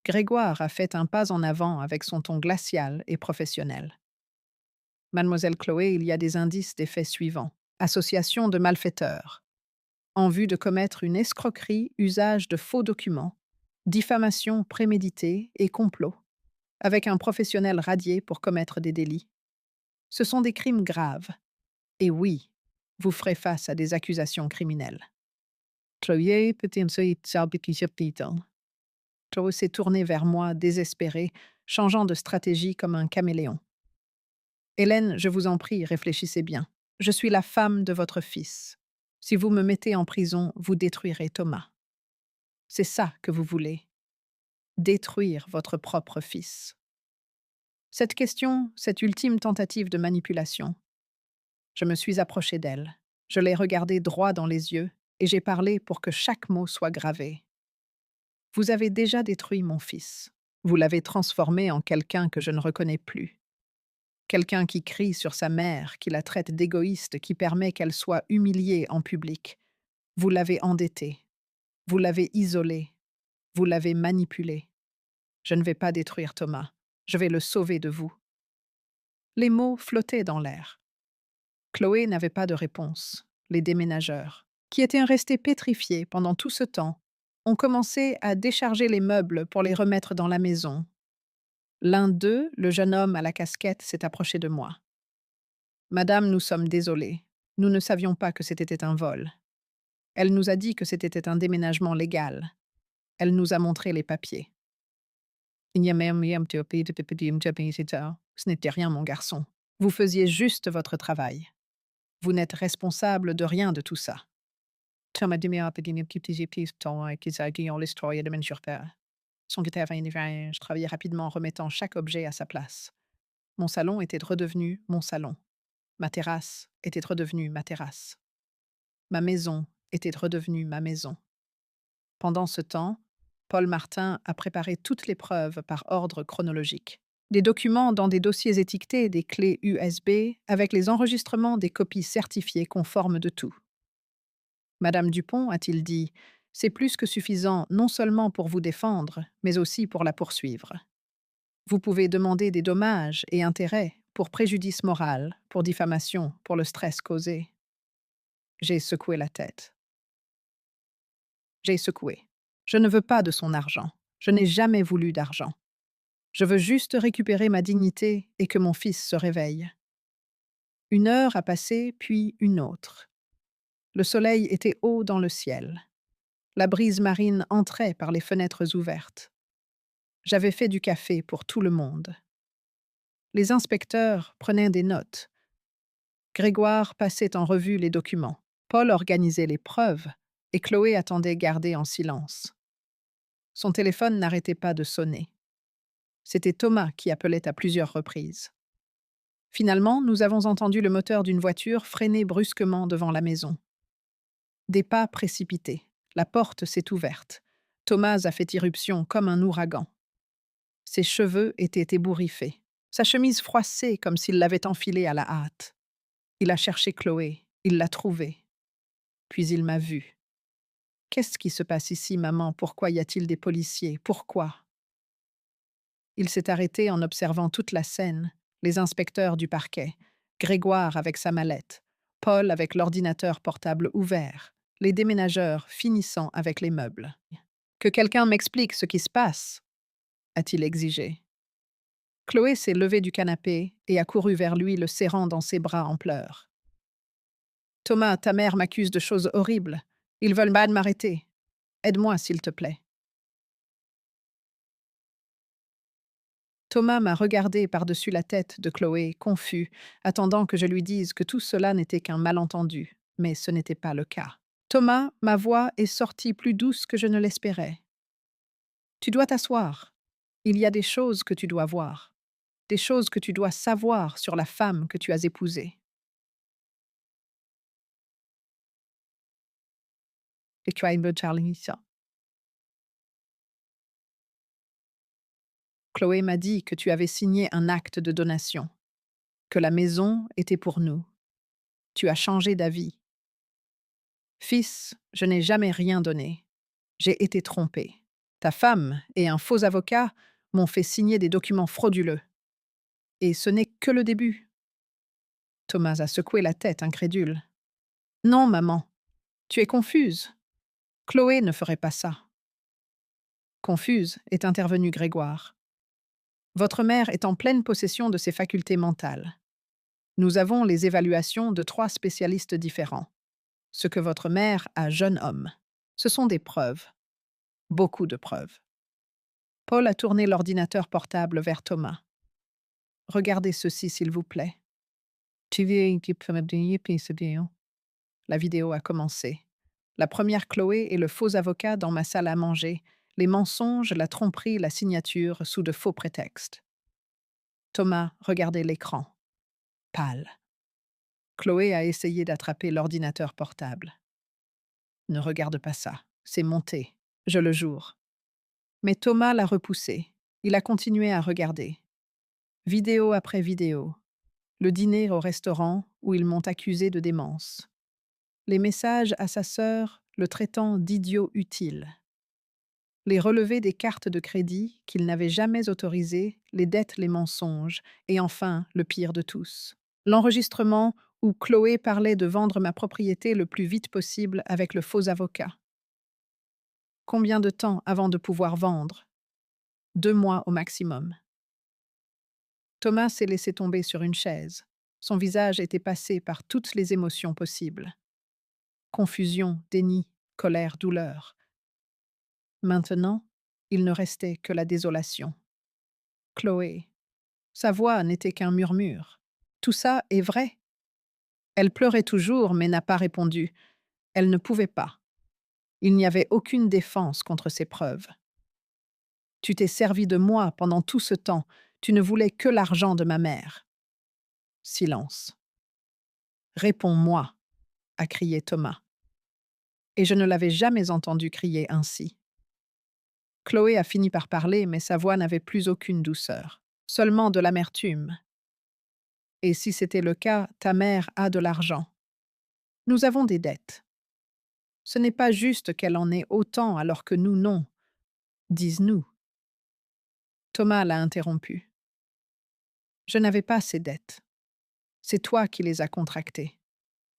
Grégoire a fait un pas en avant avec son ton glacial et professionnel. Mademoiselle Chloé, il y a des indices des faits suivants. Association de malfaiteurs. En vue de commettre une escroquerie, usage de faux documents, diffamation préméditée et complot, avec un professionnel radié pour commettre des délits. Ce sont des crimes graves. Et oui, vous ferez face à des accusations criminelles. Chloé s'est tourné vers moi, désespéré, changeant de stratégie comme un caméléon. Hélène, je vous en prie, réfléchissez bien. Je suis la femme de votre fils. Si vous me mettez en prison, vous détruirez Thomas. C'est ça que vous voulez. Détruire votre propre fils. Cette question, cette ultime tentative de manipulation. Je me suis approchée d'elle. Je l'ai regardée droit dans les yeux et j'ai parlé pour que chaque mot soit gravé. Vous avez déjà détruit mon fils. Vous l'avez transformé en quelqu'un que je ne reconnais plus. Quelqu'un qui crie sur sa mère, qui la traite d'égoïste, qui permet qu'elle soit humiliée en public. Vous l'avez endetté. Vous l'avez isolé. Vous l'avez manipulé. Je ne vais pas détruire Thomas. Je vais le sauver de vous. Les mots flottaient dans l'air. Chloé n'avait pas de réponse. Les déménageurs, qui étaient restés pétrifiés pendant tout ce temps, ont commencé à décharger les meubles pour les remettre dans la maison. L'un d'eux, le jeune homme à la casquette, s'est approché de moi. Madame, nous sommes désolés. Nous ne savions pas que c'était un vol. Elle nous a dit que c'était un déménagement légal. Elle nous a montré les papiers. Ce n'était rien, mon garçon. Vous faisiez juste votre travail. Vous n'êtes responsable de rien de tout ça. Je travaillais rapidement en remettant chaque objet à sa place. Mon salon était redevenu mon salon. Ma terrasse était redevenue ma terrasse. Ma maison était redevenue ma maison. Pendant ce temps, Paul Martin a préparé toutes les preuves par ordre chronologique. Des documents dans des dossiers étiquetés, des clés USB, avec les enregistrements des copies certifiées conformes de tout. Madame Dupont, a-t-il dit, c'est plus que suffisant non seulement pour vous défendre, mais aussi pour la poursuivre. Vous pouvez demander des dommages et intérêts pour préjudice moral, pour diffamation, pour le stress causé. J'ai secoué la tête. J'ai secoué. Je ne veux pas de son argent. Je n'ai jamais voulu d'argent. Je veux juste récupérer ma dignité et que mon fils se réveille. Une heure a passé, puis une autre. Le soleil était haut dans le ciel. La brise marine entrait par les fenêtres ouvertes. J'avais fait du café pour tout le monde. Les inspecteurs prenaient des notes. Grégoire passait en revue les documents. Paul organisait les preuves et Chloé attendait gardée en silence. Son téléphone n'arrêtait pas de sonner. C'était Thomas qui appelait à plusieurs reprises. Finalement, nous avons entendu le moteur d'une voiture freiner brusquement devant la maison. Des pas précipités. La porte s'est ouverte. Thomas a fait irruption comme un ouragan. Ses cheveux étaient ébouriffés. Sa chemise froissée comme s'il l'avait enfilée à la hâte. Il a cherché Chloé. Il l'a trouvée. Puis il m'a vue. Qu'est-ce qui se passe ici, maman? Pourquoi y a-t-il des policiers? Pourquoi? Il s'est arrêté en observant toute la scène, les inspecteurs du parquet, Grégoire avec sa mallette, Paul avec l'ordinateur portable ouvert, les déménageurs finissant avec les meubles. Que quelqu'un m'explique ce qui se passe, a-t-il exigé. Chloé s'est levée du canapé et a couru vers lui, le serrant dans ses bras en pleurs. Thomas, ta mère m'accuse de choses horribles. Ils veulent mal m'arrêter. Aide-moi, s'il te plaît. Thomas m'a regardé par-dessus la tête de Chloé, confus, attendant que je lui dise que tout cela n'était qu'un malentendu, mais ce n'était pas le cas. Thomas, ma voix est sortie plus douce que je ne l'espérais. Tu dois t'asseoir. Il y a des choses que tu dois voir, des choses que tu dois savoir sur la femme que tu as épousée. Et tu as une bonne Charlie, ça. Chloé m'a dit que tu avais signé un acte de donation, que la maison était pour nous. Tu as changé d'avis. Fils, je n'ai jamais rien donné. J'ai été trompée. Ta femme et un faux avocat m'ont fait signer des documents frauduleux. Et ce n'est que le début. Thomas a secoué la tête, incrédule. Non, maman, tu es confuse. Chloé ne ferait pas ça. Confuse, est intervenu Grégoire. Votre mère est en pleine possession de ses facultés mentales. Nous avons les évaluations de 3 spécialistes différents. Ce que votre mère a jeune homme. Ce sont des preuves. Beaucoup de preuves. Paul a tourné l'ordinateur portable vers Thomas. Regardez ceci, s'il vous plaît. La vidéo a commencé. La première Chloé et le faux avocat dans ma salle à manger, les mensonges, la tromperie, la signature sous de faux prétextes. Thomas regardait l'écran. Pâle. Chloé a essayé d'attraper l'ordinateur portable. Ne regarde pas ça. C'est monté. Je le jure. Mais Thomas l'a repoussé. Il a continué à regarder. Vidéo après vidéo. Le dîner au restaurant où ils m'ont accusé de démence. Les messages à sa sœur le traitant d'idiot utile. Les relevés des cartes de crédit qu'il n'avait jamais autorisées, les dettes, les mensonges, et enfin, le pire de tous. L'enregistrement où Chloé parlait de vendre ma propriété le plus vite possible avec le faux avocat. Combien de temps avant de pouvoir vendre? 2 mois au maximum. Thomas s'est laissé tomber sur une chaise. Son visage était passé par toutes les émotions possibles. Confusion, déni, colère, douleur. Maintenant, il ne restait que la désolation. Chloé. Sa voix n'était qu'un murmure. Tout ça est vrai. Elle pleurait toujours, mais n'a pas répondu. Elle ne pouvait pas. Il n'y avait aucune défense contre ces preuves. Tu t'es servi de moi pendant tout ce temps. Tu ne voulais que l'argent de ma mère. Silence. Réponds-moi, a crié Thomas. Et je ne l'avais jamais entendu crier ainsi. Chloé a fini par parler, mais sa voix n'avait plus aucune douceur. Seulement de l'amertume. Et si c'était le cas, ta mère a de l'argent. Nous avons des dettes. Ce n'est pas juste qu'elle en ait autant alors que nous non, disent-nous. Thomas l'a interrompu. Je n'avais pas ces dettes. C'est toi qui les as contractées.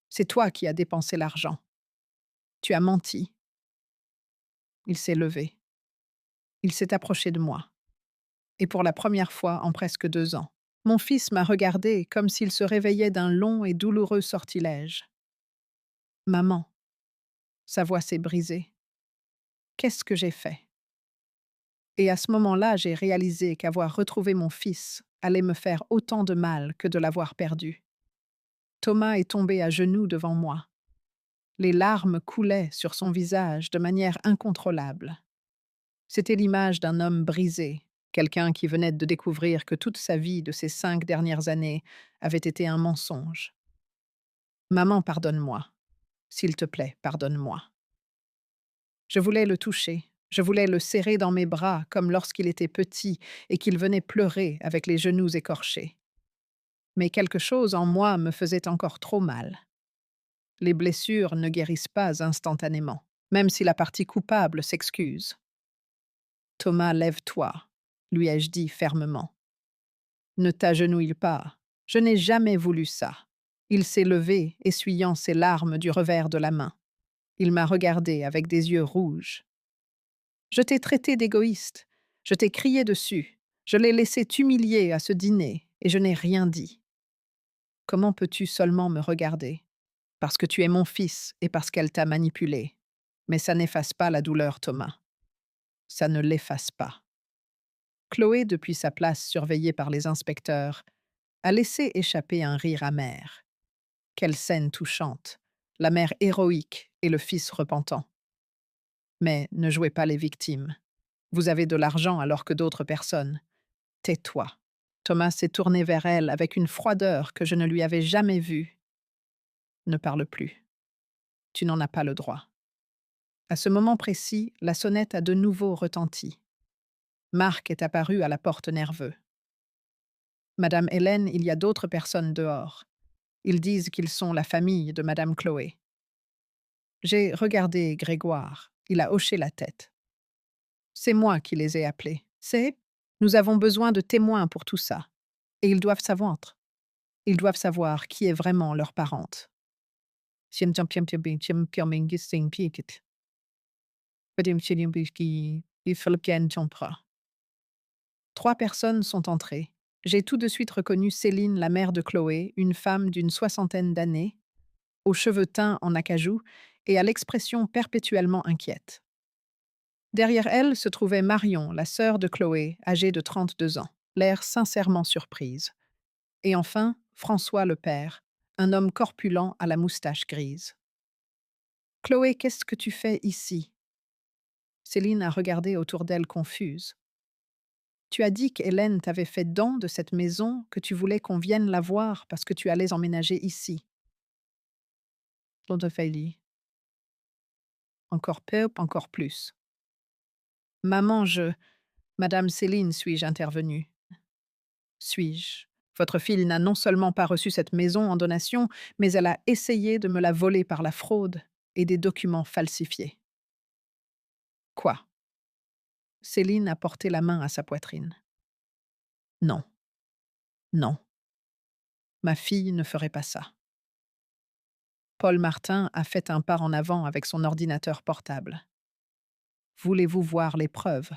C'est toi qui as dépensé l'argent. Tu as menti. Il s'est levé. Il s'est approché de moi. Et pour la première fois en presque 2 ans, mon fils m'a regardé comme s'il se réveillait d'un long et douloureux sortilège. Maman, sa voix s'est brisée. Qu'est-ce que j'ai fait? Et à ce moment-là, j'ai réalisé qu'avoir retrouvé mon fils allait me faire autant de mal que de l'avoir perdu. Thomas est tombé à genoux devant moi. Les larmes coulaient sur son visage de manière incontrôlable. C'était l'image d'un homme brisé, quelqu'un qui venait de découvrir que toute sa vie de ces 5 dernières années avait été un mensonge. Maman, pardonne-moi. S'il te plaît, pardonne-moi. Je voulais le toucher, je voulais le serrer dans mes bras comme lorsqu'il était petit et qu'il venait pleurer avec les genoux écorchés. Mais quelque chose en moi me faisait encore trop mal. Les blessures ne guérissent pas instantanément, même si la partie coupable s'excuse. Thomas, lève-toi, lui ai-je dit fermement. Ne t'agenouille pas, je n'ai jamais voulu ça. Il s'est levé, essuyant ses larmes du revers de la main. Il m'a regardé avec des yeux rouges. Je t'ai traité d'égoïste, je t'ai crié dessus, je l'ai laissé t'humilier à ce dîner, et je n'ai rien dit. Comment peux-tu seulement me regarder? Parce que tu es mon fils et parce qu'elle t'a manipulé. Mais ça n'efface pas la douleur, Thomas. Ça ne l'efface pas. Chloé, depuis sa place surveillée par les inspecteurs, a laissé échapper un rire amer. Quelle scène touchante, la mère héroïque et le fils repentant. Mais ne jouez pas les victimes. Vous avez de l'argent alors que d'autres personnes. Tais-toi. Thomas s'est tourné vers elle avec une froideur que je ne lui avais jamais vue. Ne parle plus. Tu n'en as pas le droit. À ce moment précis, la sonnette a de nouveau retenti. Marc est apparu à la porte nerveux. Madame Hélène, il y a d'autres personnes dehors. Ils disent qu'ils sont la famille de Madame Chloé. J'ai regardé Grégoire. Il a hoché la tête. C'est moi qui les ai appelés. Nous avons besoin de témoins pour tout ça. Et ils doivent savoir. Ils doivent savoir qui est vraiment leur parente. Trois personnes sont entrées. J'ai tout de suite reconnu Céline, la mère de Chloé, une femme d'une 60aine d'années, aux cheveux teints en acajou et à l'expression perpétuellement inquiète. Derrière elle se trouvait Marion, la sœur de Chloé, âgée de 32 ans, l'air sincèrement surprise. Et enfin, François le père, un homme corpulent à la moustache grise. Chloé, qu'est-ce que tu fais ici? Céline a regardé autour d'elle confuse. Tu as dit qu'Hélène t'avait fait don de cette maison, que tu voulais qu'on vienne la voir parce que tu allais emménager ici. Londofeili. Encore peu, encore plus. Maman, Madame Céline, suis-je intervenue. Suis-je? Votre fille n'a non seulement pas reçu cette maison en donation, mais elle a essayé de me la voler par la fraude et des documents falsifiés. Quoi? Céline a porté la main à sa poitrine. Non. Non. Ma fille ne ferait pas ça. Paul Martin a fait un pas en avant avec son ordinateur portable. Voulez-vous voir les preuves?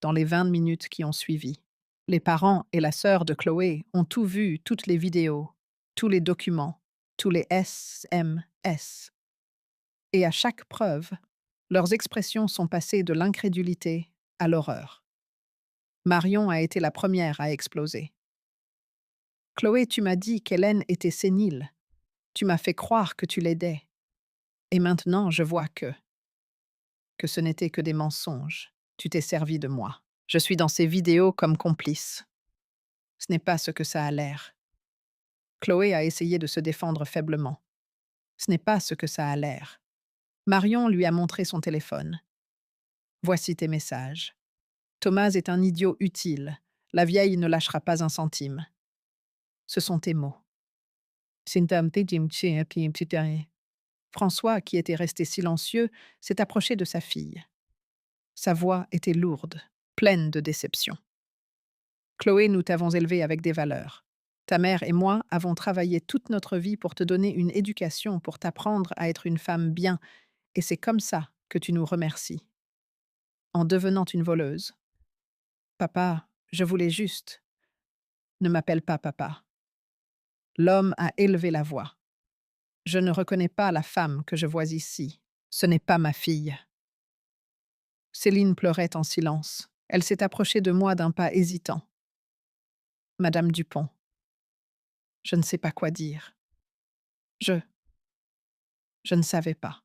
Dans les 20 minutes qui ont suivi, les parents et la sœur de Chloé ont tout vu, toutes les vidéos, tous les documents, tous les SMS. Et à chaque preuve, leurs expressions sont passées de l'incrédulité à l'horreur. Marion a été la première à exploser. Chloé, tu m'as dit qu'Hélène était sénile. Tu m'as fait croire que tu l'aidais. Et maintenant, je vois que ce n'était que des mensonges. Tu t'es servi de moi. Je suis dans ces vidéos comme complice. Ce n'est pas ce que ça a l'air. Chloé a essayé de se défendre faiblement. Ce n'est pas ce que ça a l'air. Marion lui a montré son téléphone. Voici tes messages. Thomas est un idiot utile. La vieille ne lâchera pas un centime. Ce sont tes mots. François, qui était resté silencieux, s'est approché de sa fille. Sa voix était lourde, pleine de déception. Chloé, nous t'avons élevée avec des valeurs. Ta mère et moi avons travaillé toute notre vie pour te donner une éducation, pour t'apprendre à être une femme bien, et c'est comme ça que tu nous remercies. En devenant une voleuse. Papa, je voulais juste. Ne m'appelle pas papa. L'homme a élevé la voix. Je ne reconnais pas la femme que je vois ici. Ce n'est pas ma fille. Céline pleurait en silence. Elle s'est approchée de moi d'un pas hésitant. Madame Dupont. Je ne sais pas quoi dire. Je. Je ne savais pas.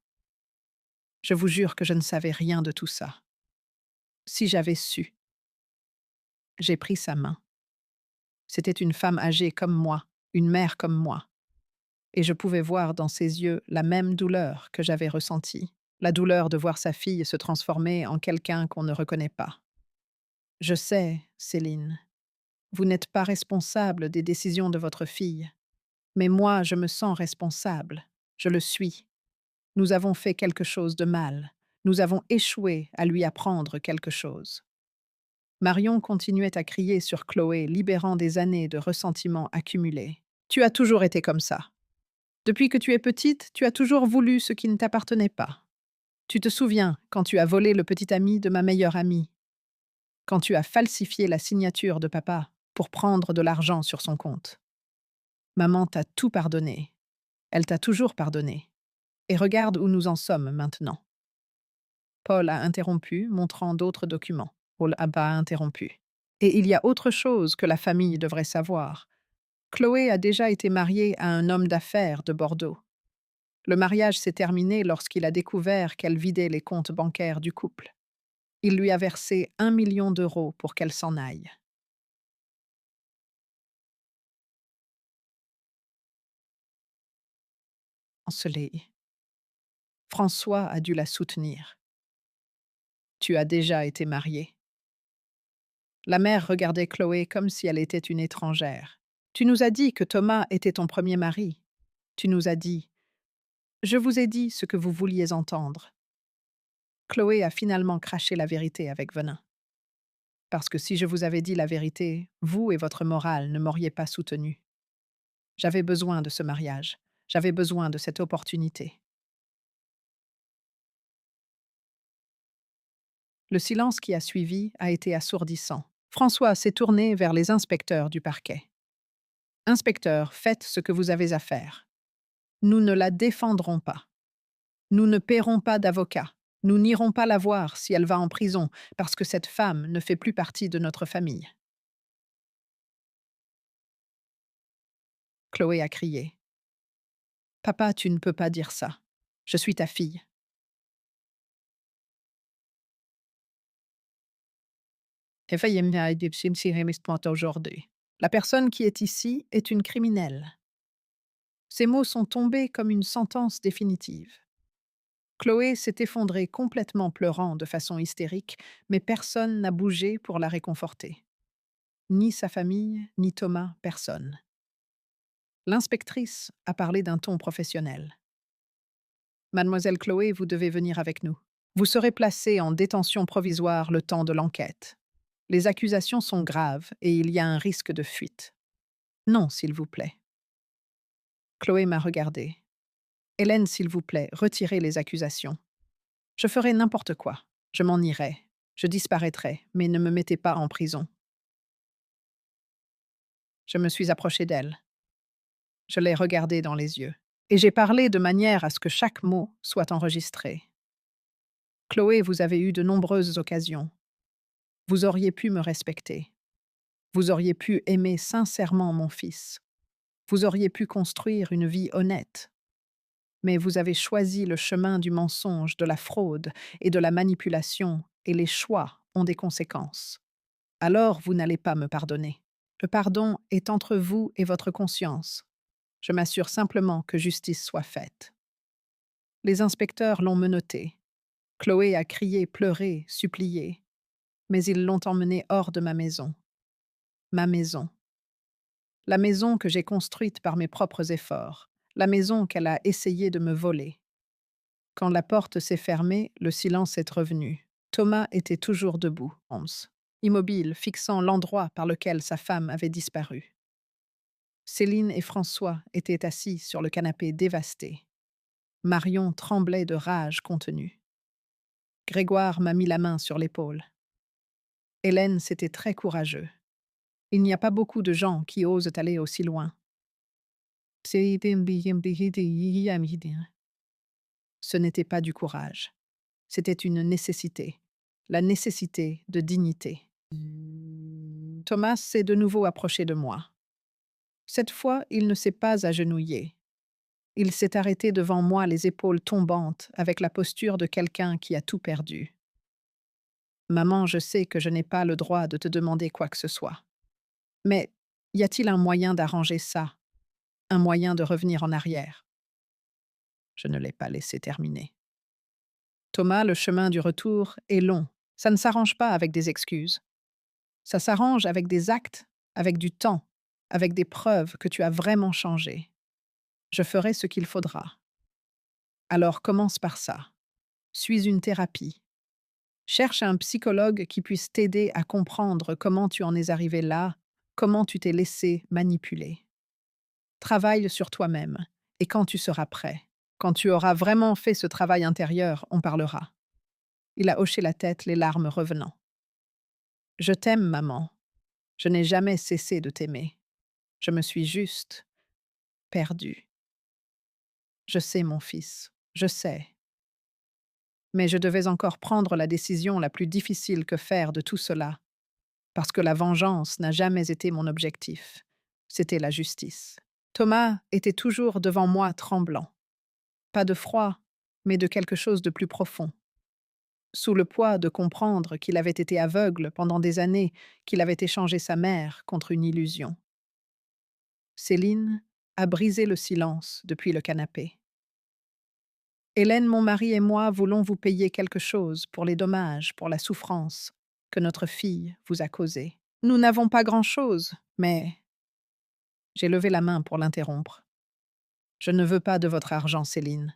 Je vous jure que je ne savais rien de tout ça. Si j'avais su. J'ai pris sa main. C'était une femme âgée comme moi, une mère comme moi. Et je pouvais voir dans ses yeux la même douleur que j'avais ressentie, la douleur de voir sa fille se transformer en quelqu'un qu'on ne reconnaît pas. Je sais, Céline, vous n'êtes pas responsable des décisions de votre fille, mais moi je me sens responsable, je le suis. Nous avons fait quelque chose de mal, nous avons échoué à lui apprendre quelque chose. Marion continuait à crier sur Chloé, libérant des années de ressentiment accumulés. Tu as toujours été comme ça. Depuis que tu es petite, tu as toujours voulu ce qui ne t'appartenait pas. Tu te souviens quand tu as volé le petit ami de ma meilleure amie, quand tu as falsifié la signature de papa pour prendre de l'argent sur son compte. Maman t'a tout pardonné. Elle t'a toujours pardonné. Et regarde où nous en sommes maintenant. Paul a interrompu, montrant d'autres documents. Paul a pas interrompu. Et il y a autre chose que la famille devrait savoir. Chloé a déjà été mariée à un homme d'affaires de Bordeaux. Le mariage s'est terminé lorsqu'il a découvert qu'elle vidait les comptes bancaires du couple. Il lui a versé 1 million d'euros pour qu'elle s'en aille. Ensoleillée. François a dû la soutenir. Tu as déjà été mariée. La mère regardait Chloé comme si elle était une étrangère. Tu nous as dit que Thomas était ton premier mari. Tu nous as dit. Je vous ai dit ce que vous vouliez entendre. Chloé a finalement craché la vérité avec venin. Parce que si je vous avais dit la vérité, vous et votre morale ne m'auriez pas soutenu. J'avais besoin de ce mariage. J'avais besoin de cette opportunité. Le silence qui a suivi a été assourdissant. François s'est tourné vers les inspecteurs du parquet. Inspecteurs, faites ce que vous avez à faire. Nous ne la défendrons pas. Nous ne paierons pas d'avocat. Nous n'irons pas la voir si elle va en prison, parce que cette femme ne fait plus partie de notre famille. Chloé a crié. Papa, tu ne peux pas dire ça. Je suis ta fille. Aujourd'hui. La personne qui est ici est une criminelle. Ces mots sont tombés comme une sentence définitive. Chloé s'est effondrée complètement pleurant de façon hystérique, mais personne n'a bougé pour la réconforter. Ni sa famille, ni Thomas, personne. L'inspectrice a parlé d'un ton professionnel. Mademoiselle Chloé, vous devez venir avec nous. Vous serez placée en détention provisoire le temps de l'enquête. Les accusations sont graves et il y a un risque de fuite. Non, s'il vous plaît. Chloé m'a regardée. Hélène, s'il vous plaît, retirez les accusations. Je ferai n'importe quoi. Je m'en irai. Je disparaîtrai, mais ne me mettez pas en prison. Je me suis approchée d'elle. Je l'ai regardée dans les yeux. Et j'ai parlé de manière à ce que chaque mot soit enregistré. Chloé, vous avez eu de nombreuses occasions. Vous auriez pu me respecter. Vous auriez pu aimer sincèrement mon fils. Vous auriez pu construire une vie honnête. Mais vous avez choisi le chemin du mensonge, de la fraude et de la manipulation, et les choix ont des conséquences. Alors vous n'allez pas me pardonner. Le pardon est entre vous et votre conscience. Je m'assure simplement que justice soit faite. Les inspecteurs l'ont menotté. Chloé a crié, pleuré, supplié. Mais ils l'ont emmenée hors de ma maison. ma maison. La maison que j'ai construite par mes propres efforts. La maison qu'elle a essayé de me voler. Quand la porte s'est fermée, le silence est revenu. Thomas était toujours debout, immobile, fixant l'endroit par lequel sa femme avait disparu. Céline et François étaient assis sur le canapé dévasté. Marion tremblait de rage contenue. Grégoire m'a mis la main sur l'épaule. Hélène, c'était très courageux. Il n'y a pas beaucoup de gens qui osent aller aussi loin. Ce n'était pas du courage. C'était une nécessité. La nécessité de dignité. Thomas s'est de nouveau approché de moi. Cette fois, il ne s'est pas agenouillé. Il s'est arrêté devant moi, les épaules tombantes, avec la posture de quelqu'un qui a tout perdu. Maman, je sais que je n'ai pas le droit de te demander quoi que ce soit. Mais y a-t-il un moyen d'arranger ça? Un moyen de revenir en arrière? Je ne l'ai pas laissé terminer. Thomas, le chemin du retour est long. Ça ne s'arrange pas avec des excuses. Ça s'arrange avec des actes, avec du temps, avec des preuves que tu as vraiment changé. Je ferai ce qu'il faudra. Alors commence par ça. Suis une thérapie. Cherche un psychologue qui puisse t'aider à comprendre comment tu en es arrivé là, comment tu t'es laissé manipuler. Travaille sur toi-même, et quand tu seras prêt, quand tu auras vraiment fait ce travail intérieur, on parlera. Il a hoché la tête, les larmes revenant. Je t'aime, maman. Je n'ai jamais cessé de t'aimer. Je me suis juste perdue. Je sais, mon fils, je sais. Mais je devais encore prendre la décision la plus difficile que faire de tout cela, parce que la vengeance n'a jamais été mon objectif. C'était la justice. Thomas était toujours devant moi tremblant. Pas de froid, mais de quelque chose de plus profond. Sous le poids de comprendre qu'il avait été aveugle pendant des années, qu'il avait échangé sa mère contre une illusion. Céline a brisé le silence depuis le canapé. Hélène, mon mari et moi voulons vous payer quelque chose pour les dommages, pour la souffrance que notre fille vous a causée. Nous n'avons pas grand-chose, mais... J'ai levé la main pour l'interrompre. Je ne veux pas de votre argent, Céline.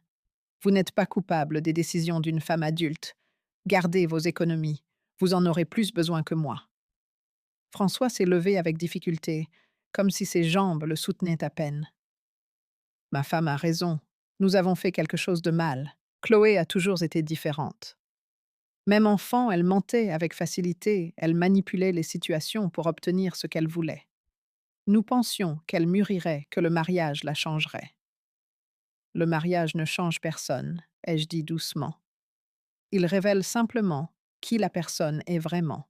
Vous n'êtes pas coupable des décisions d'une femme adulte. Gardez vos économies. Vous en aurez plus besoin que moi. François s'est levé avec difficulté, comme si ses jambes le soutenaient à peine. Ma femme a raison. Nous avons fait quelque chose de mal. Chloé a toujours été différente. Même enfant, elle mentait avec facilité, elle manipulait les situations pour obtenir ce qu'elle voulait. Nous pensions qu'elle mûrirait, que le mariage la changerait. Le mariage ne change personne, ai-je dit doucement. Il révèle simplement qui la personne est vraiment.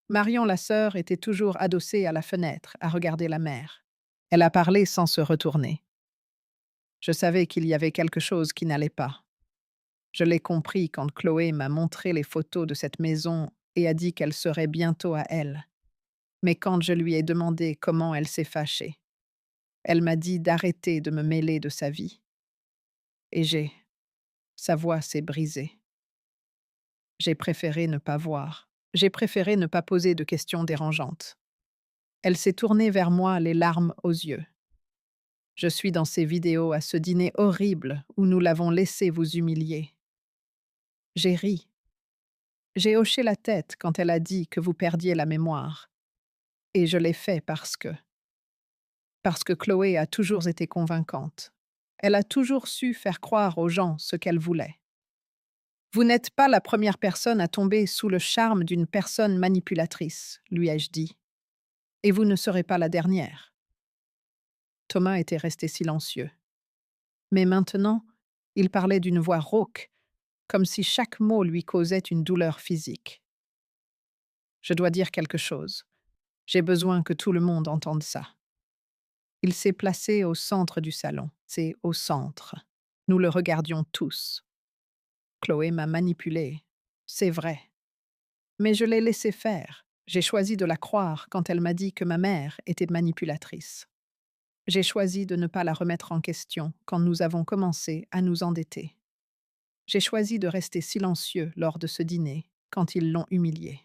Marion, la sœur, était toujours adossée à la fenêtre, à regarder la mer. Elle a parlé sans se retourner. Je savais qu'il y avait quelque chose qui n'allait pas. Je l'ai compris quand Chloé m'a montré les photos de cette maison et a dit qu'elle serait bientôt à elle. Mais quand je lui ai demandé comment elle s'est fâchée, elle m'a dit d'arrêter de me mêler de sa vie. Et sa voix s'est brisée. J'ai préféré ne pas voir. J'ai préféré ne pas poser de questions dérangeantes. Elle s'est tournée vers moi, les larmes aux yeux. Je suis dans ces vidéos à ce dîner horrible où nous l'avons laissé vous humilier. J'ai ri. J'ai hoché la tête quand elle a dit que vous perdiez la mémoire. Et je l'ai fait parce que Chloé a toujours été convaincante. Elle a toujours su faire croire aux gens ce qu'elle voulait. Vous n'êtes pas la première personne à tomber sous le charme d'une personne manipulatrice, lui ai-je dit. Et vous ne serez pas la dernière. Thomas était resté silencieux. Mais maintenant, il parlait d'une voix rauque, comme si chaque mot lui causait une douleur physique. Je dois dire quelque chose. J'ai besoin que tout le monde entende ça. Il s'est placé au centre du salon. C'est au centre. Nous le regardions tous. Chloé m'a manipulée. C'est vrai. Mais je l'ai laissé faire. J'ai choisi de la croire quand elle m'a dit que ma mère était manipulatrice. J'ai choisi de ne pas la remettre en question quand nous avons commencé à nous endetter. J'ai choisi de rester silencieux lors de ce dîner quand ils l'ont humiliée.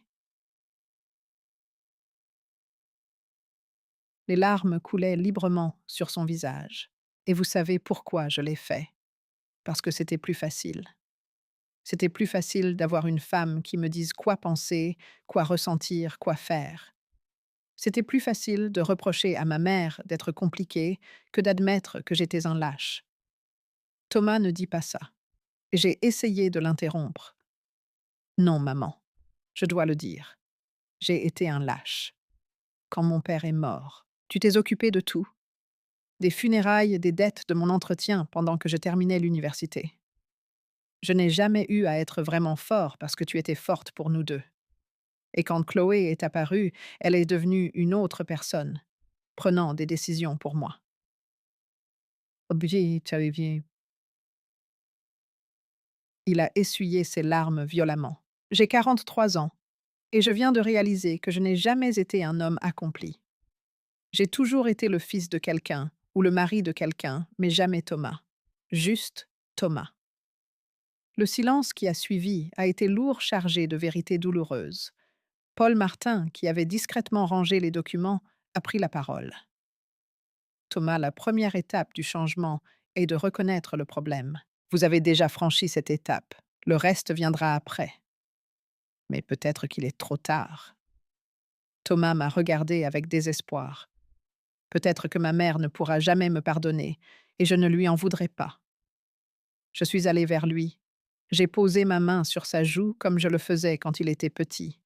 Les larmes coulaient librement sur son visage. Et vous savez pourquoi je l'ai fait? Parce que c'était plus facile. C'était plus facile d'avoir une femme qui me dise quoi penser, quoi ressentir, quoi faire. C'était plus facile de reprocher à ma mère d'être compliquée que d'admettre que j'étais un lâche. Thomas ne dit pas ça. J'ai essayé de l'interrompre. Non, maman, je dois le dire. J'ai été un lâche. Quand mon père est mort, tu t'es occupé de tout. Des funérailles, des dettes de mon entretien pendant que je terminais l'université. Je n'ai jamais eu à être vraiment fort parce que tu étais forte pour nous deux. Et quand Chloé est apparue, elle est devenue une autre personne, prenant des décisions pour moi. Il a essuyé ses larmes violemment. J'ai 43 ans et je viens de réaliser que je n'ai jamais été un homme accompli. J'ai toujours été le fils de quelqu'un ou le mari de quelqu'un, mais jamais Thomas. Juste Thomas. Le silence qui a suivi a été lourd chargé de vérités douloureuses. Paul Martin, qui avait discrètement rangé les documents, a pris la parole. Thomas, la première étape du changement est de reconnaître le problème. Vous avez déjà franchi cette étape. Le reste viendra après. Mais peut-être qu'il est trop tard. Thomas m'a regardé avec désespoir. Peut-être que ma mère ne pourra jamais me pardonner, et je ne lui en voudrais pas. Je suis allée vers lui. J'ai posé ma main sur sa joue comme je le faisais quand il était petit.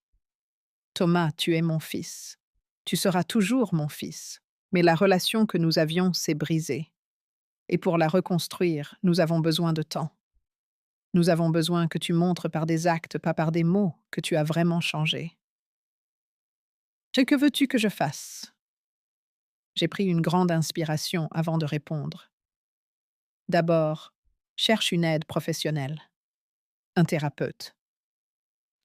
Thomas, tu es mon fils. Tu seras toujours mon fils. Mais la relation que nous avions s'est brisée. Et pour la reconstruire, nous avons besoin de temps. Nous avons besoin que tu montres par des actes, pas par des mots, que tu as vraiment changé. Que veux-tu que je fasse? J'ai pris une grande inspiration avant de répondre. D'abord, cherche une aide professionnelle, un thérapeute.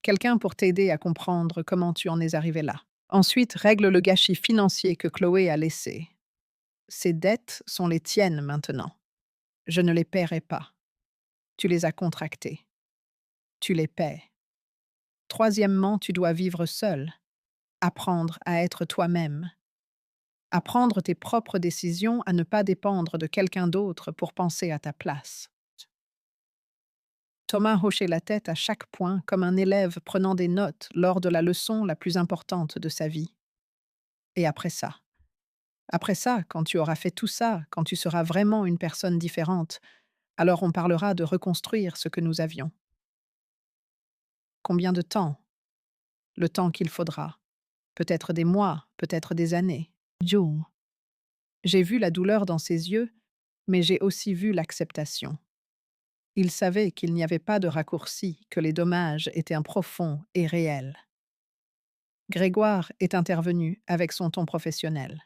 Quelqu'un pour t'aider à comprendre comment tu en es arrivé là. Ensuite, règle le gâchis financier que Chloé a laissé. Ces dettes sont les tiennes maintenant. Je ne les paierai pas. Tu les as contractées. Tu les paies. Troisièmement, tu dois vivre seul, apprendre à être toi-même, à prendre tes propres décisions, à ne pas dépendre de quelqu'un d'autre pour penser à ta place. Thomas hochait la tête à chaque point comme un élève prenant des notes lors de la leçon la plus importante de sa vie. Et après ça, quand tu auras fait tout ça, quand tu seras vraiment une personne différente, alors on parlera de reconstruire ce que nous avions. Combien de temps? Le temps qu'il faudra. Peut-être des mois, peut-être des années. Joe. J'ai vu la douleur dans ses yeux, mais j'ai aussi vu l'acceptation. Il savait qu'il n'y avait pas de raccourci, que les dommages étaient profonds et réels. Grégoire est intervenu avec son ton professionnel.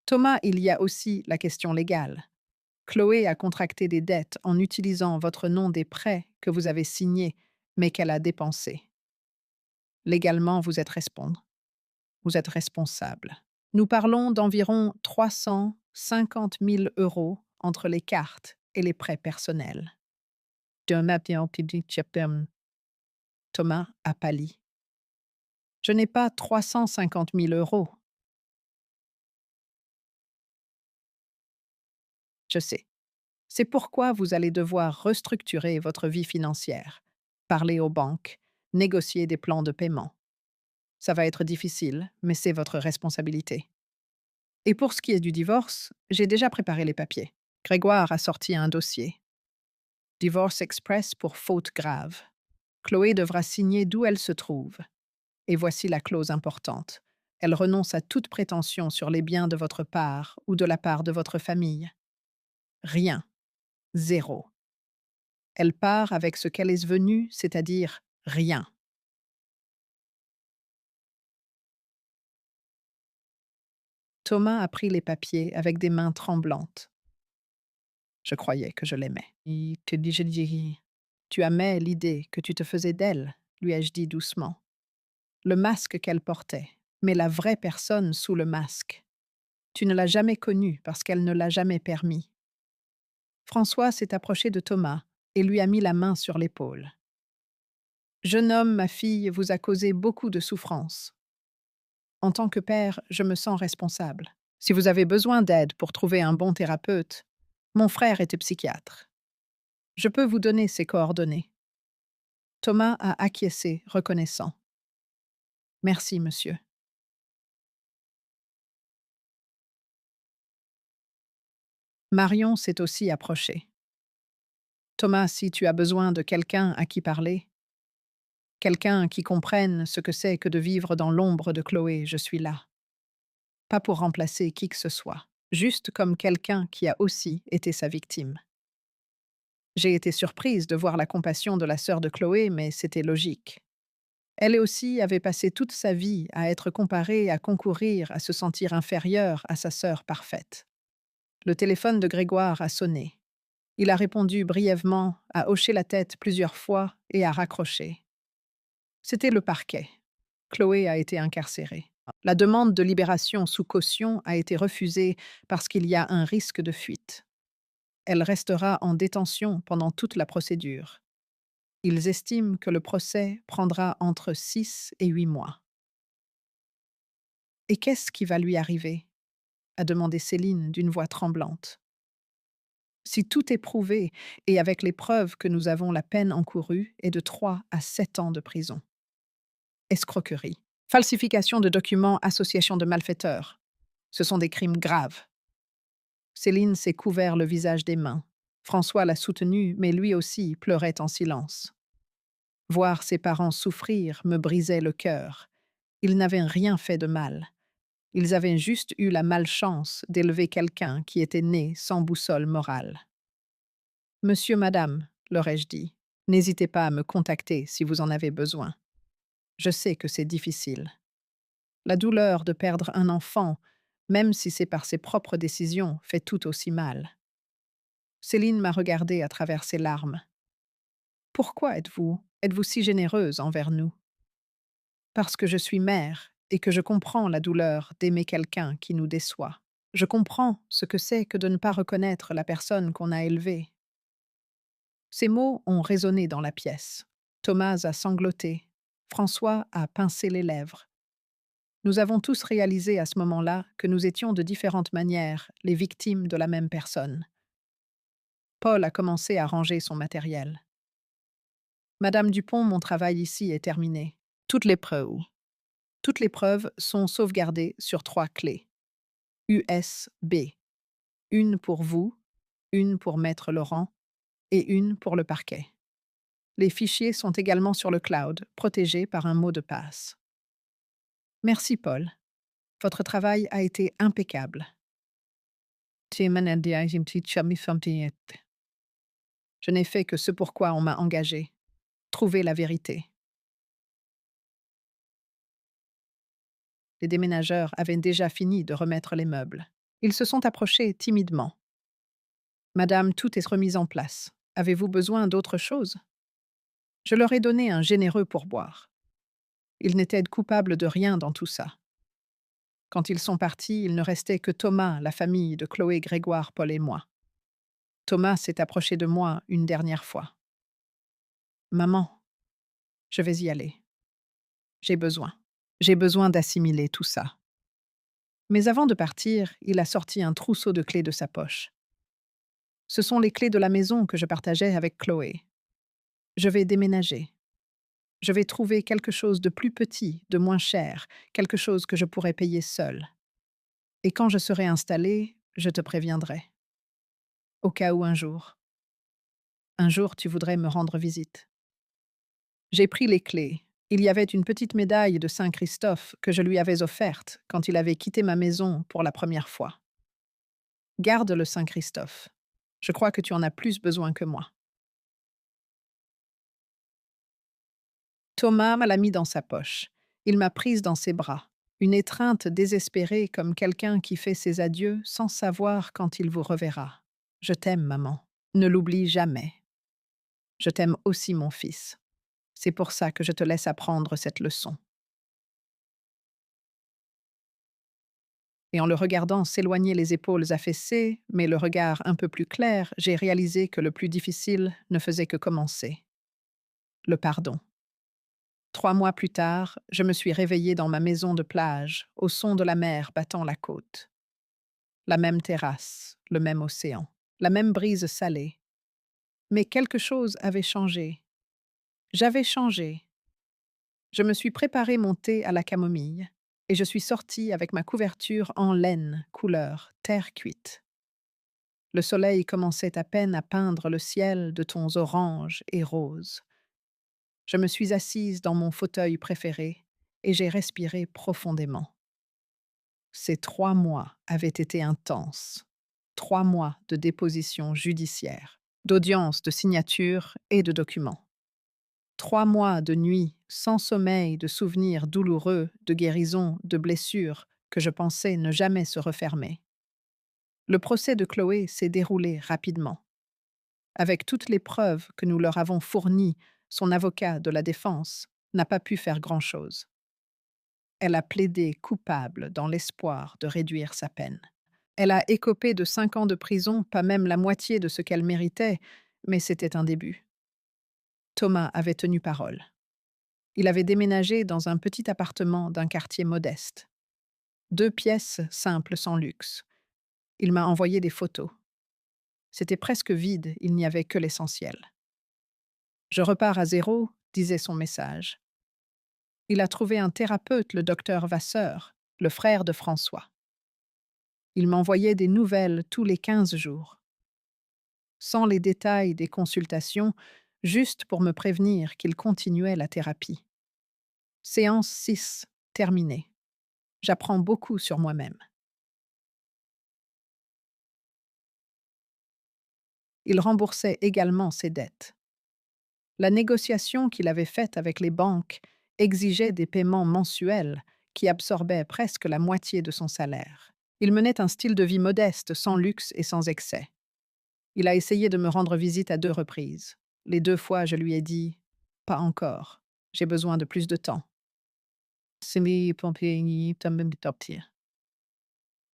Thomas, il y a aussi la question légale. Chloé a contracté des dettes en utilisant votre nom des prêts que vous avez signés, mais qu'elle a dépensés. Légalement, vous êtes responsable. Nous parlons d'environ 350 000 € entre les cartes et les prêts personnels. Thomas a pâli. Je n'ai pas 350 000 €. Je sais. C'est pourquoi vous allez devoir restructurer votre vie financière, parler aux banques, négocier des plans de paiement. Ça va être difficile, mais c'est votre responsabilité. Et pour ce qui est du divorce, j'ai déjà préparé les papiers. Grégoire a sorti un dossier. Divorce express pour faute grave. Chloé devra signer d'où elle se trouve. Et voici la clause importante. Elle renonce à toute prétention sur les biens de votre part ou de la part de votre famille. Rien. Zéro. Elle part avec ce qu'elle est venue, c'est-à-dire rien. Thomas a pris les papiers avec des mains tremblantes. Je croyais que je l'aimais. Il te dit, je dis, tu aimais l'idée que tu te faisais d'elle, lui ai-je dit doucement. Le masque qu'elle portait, mais la vraie personne sous le masque. Tu ne l'as jamais connue parce qu'elle ne l'a jamais permis. François s'est approché de Thomas et lui a mis la main sur l'épaule. Jeune homme, ma fille vous a causé beaucoup de souffrance. En tant que père, je me sens responsable. Si vous avez besoin d'aide pour trouver un bon thérapeute, mon frère était psychiatre. Je peux vous donner ses coordonnées. Thomas a acquiescé, reconnaissant. Merci, monsieur. Marion s'est aussi approchée. Thomas, si tu as besoin de quelqu'un à qui parler, quelqu'un qui comprenne ce que c'est que de vivre dans l'ombre de Chloé, je suis là. Pas pour remplacer qui que ce soit, juste comme quelqu'un qui a aussi été sa victime. J'ai été surprise de voir la compassion de la sœur de Chloé, mais c'était logique. Elle aussi avait passé toute sa vie à être comparée, à concourir, à se sentir inférieure à sa sœur parfaite. Le téléphone de Grégoire a sonné. Il a répondu brièvement, a hoché la tête plusieurs fois et a raccroché. C'était le parquet. Chloé a été incarcérée. La demande de libération sous caution a été refusée parce qu'il y a un risque de fuite. Elle restera en détention pendant toute la procédure. Ils estiment que le procès prendra entre 6 et 8 mois. Et qu'est-ce qui va lui arriver a demandé Céline d'une voix tremblante. Si tout est prouvé, et avec les preuves que nous avons, la peine encourue est de 3 à 7 ans de prison. Escroquerie, falsification de documents, association de malfaiteurs. Ce sont des crimes graves. Céline s'est couvert le visage des mains. François l'a soutenu, mais lui aussi pleurait en silence. Voir ses parents souffrir me brisait le cœur. Ils n'avaient rien fait de mal. Ils avaient juste eu la malchance d'élever quelqu'un qui était né sans boussole morale. Monsieur, madame, leur ai-je dit, n'hésitez pas à me contacter si vous en avez besoin. Je sais que c'est difficile. La douleur de perdre un enfant, même si c'est par ses propres décisions, fait tout aussi mal. Céline m'a regardée à travers ses larmes. Pourquoi êtes-vous si généreuse envers nous? Parce que je suis mère et que je comprends la douleur d'aimer quelqu'un qui nous déçoit. Je comprends ce que c'est que de ne pas reconnaître la personne qu'on a élevée. Ces mots ont résonné dans la pièce. Thomas a sangloté. François a pincé les lèvres. Nous avons tous réalisé à ce moment-là que nous étions de différentes manières les victimes de la même personne. Paul a commencé à ranger son matériel. Madame Dupont, mon travail ici est terminé. Toutes les preuves. Toutes les preuves sont sauvegardées sur 3 clés. USB. Une pour vous, une pour Maître Laurent et une pour le parquet. Les fichiers sont également sur le cloud, protégés par un mot de passe. Merci, Paul. Votre travail a été impeccable. Je n'ai fait que ce pourquoi on m'a engagé. Trouver la vérité. Les déménageurs avaient déjà fini de remettre les meubles. Ils se sont approchés timidement. Madame, tout est remis en place. Avez-vous besoin d'autre chose? Je leur ai donné un généreux pourboire. Ils n'étaient coupables de rien dans tout ça. Quand ils sont partis, il ne restait que Thomas, la famille de Chloé, Grégoire, Paul et moi. Thomas s'est approché de moi une dernière fois. Maman, je vais y aller. J'ai besoin. J'ai besoin d'assimiler tout ça. Mais avant de partir, il a sorti un trousseau de clés de sa poche. Ce sont les clés de la maison que je partageais avec Chloé. Je vais déménager. Je vais trouver quelque chose de plus petit, de moins cher, quelque chose que je pourrais payer seul. Et quand je serai installée, je te préviendrai. Au cas où un jour tu voudrais me rendre visite. J'ai pris les clés. Il y avait une petite médaille de Saint-Christophe que je lui avais offerte quand il avait quitté ma maison pour la première fois. Garde le Saint-Christophe. Je crois que tu en as plus besoin que moi. Thomas me l'a mis dans sa poche. Il m'a prise dans ses bras. Une étreinte désespérée comme quelqu'un qui fait ses adieux sans savoir quand il vous reverra. Je t'aime, maman. Ne l'oublie jamais. Je t'aime aussi, mon fils. C'est pour ça que je te laisse apprendre cette leçon. Et en le regardant s'éloigner les épaules affaissées, mais le regard un peu plus clair, j'ai réalisé que le plus difficile ne faisait que commencer. Le pardon. 3 mois plus tard, je me suis réveillée dans ma maison de plage, au son de la mer battant la côte. La même terrasse, le même océan, la même brise salée. Mais quelque chose avait changé. J'avais changé. Je me suis préparé mon thé à la camomille et je suis sortie avec ma couverture en laine, couleur terre cuite. Le soleil commençait à peine à peindre le ciel de tons orange et roses. Je me suis assise dans mon fauteuil préféré et j'ai respiré profondément. Ces 3 mois avaient été intenses. 3 mois de déposition judiciaire, d'audience de signature et de documents. 3 mois de nuit, sans sommeil, de souvenirs douloureux, de guérisons, de blessures que je pensais ne jamais se refermer. Le procès de Chloé s'est déroulé rapidement. Avec toutes les preuves que nous leur avons fournies, son avocat de la défense n'a pas pu faire grand-chose. Elle a plaidé coupable dans l'espoir de réduire sa peine. Elle a écopé de 5 ans de prison, pas même la moitié de ce qu'elle méritait, mais c'était un début. Thomas avait tenu parole. Il avait déménagé dans un petit appartement d'un quartier modeste. 2 pièces simples sans luxe. Il m'a envoyé des photos. C'était presque vide, il n'y avait que l'essentiel. Je repars à zéro, disait son message. Il a trouvé un thérapeute, le docteur Vasseur, le frère de François. Il m'envoyait des nouvelles tous les 15 jours. Sans les détails des consultations, juste pour me prévenir qu'il continuait la thérapie. Séance 6, terminée. J'apprends beaucoup sur moi-même. Il remboursait également ses dettes. La négociation qu'il avait faite avec les banques exigeait des paiements mensuels qui absorbaient presque la moitié de son salaire. Il menait un style de vie modeste, sans luxe et sans excès. Il a essayé de me rendre visite à 2 reprises. Les 2 fois, je lui ai dit: «Pas encore, j'ai besoin de plus de temps.»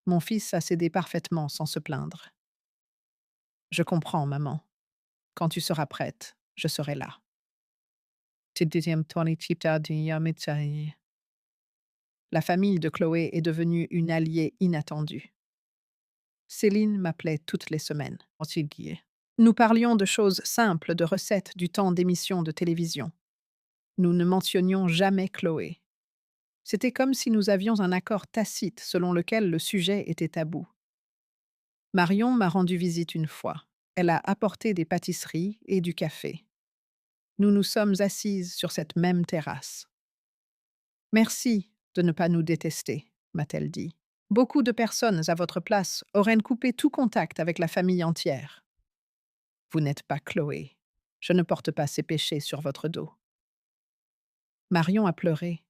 Mon fils a cédé parfaitement sans se plaindre. Je comprends, maman. Quand tu seras prête, je serai là. La famille de Chloé est devenue une alliée inattendue. Céline m'appelait toutes les semaines. Nous parlions de choses simples, de recettes du temps d'émissions de télévision. Nous ne mentionnions jamais Chloé. C'était comme si nous avions un accord tacite selon lequel le sujet était tabou. Marion m'a rendu visite une fois. Elle a apporté des pâtisseries et du café. Nous nous sommes assises sur cette même terrasse. Merci de ne pas nous détester, m'a-t-elle dit. Beaucoup de personnes à votre place auraient coupé tout contact avec la famille entière. Vous n'êtes pas Chloé. Je ne porte pas ces péchés sur votre dos. Marion a pleuré.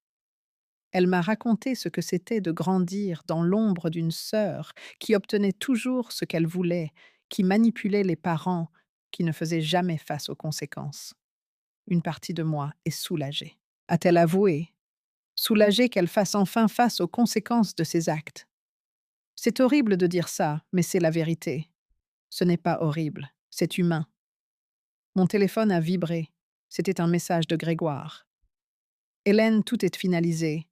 Elle m'a raconté ce que c'était de grandir dans l'ombre d'une sœur qui obtenait toujours ce qu'elle voulait, qui manipulait les parents, qui ne faisait jamais face aux conséquences. Une partie de moi est soulagée. A-t-elle avoué? Soulagée qu'elle fasse enfin face aux conséquences de ses actes. C'est horrible de dire ça, mais c'est la vérité. Ce n'est pas horrible, c'est humain. Mon téléphone a vibré. C'était un message de Grégoire. Hélène, tout est finalisé.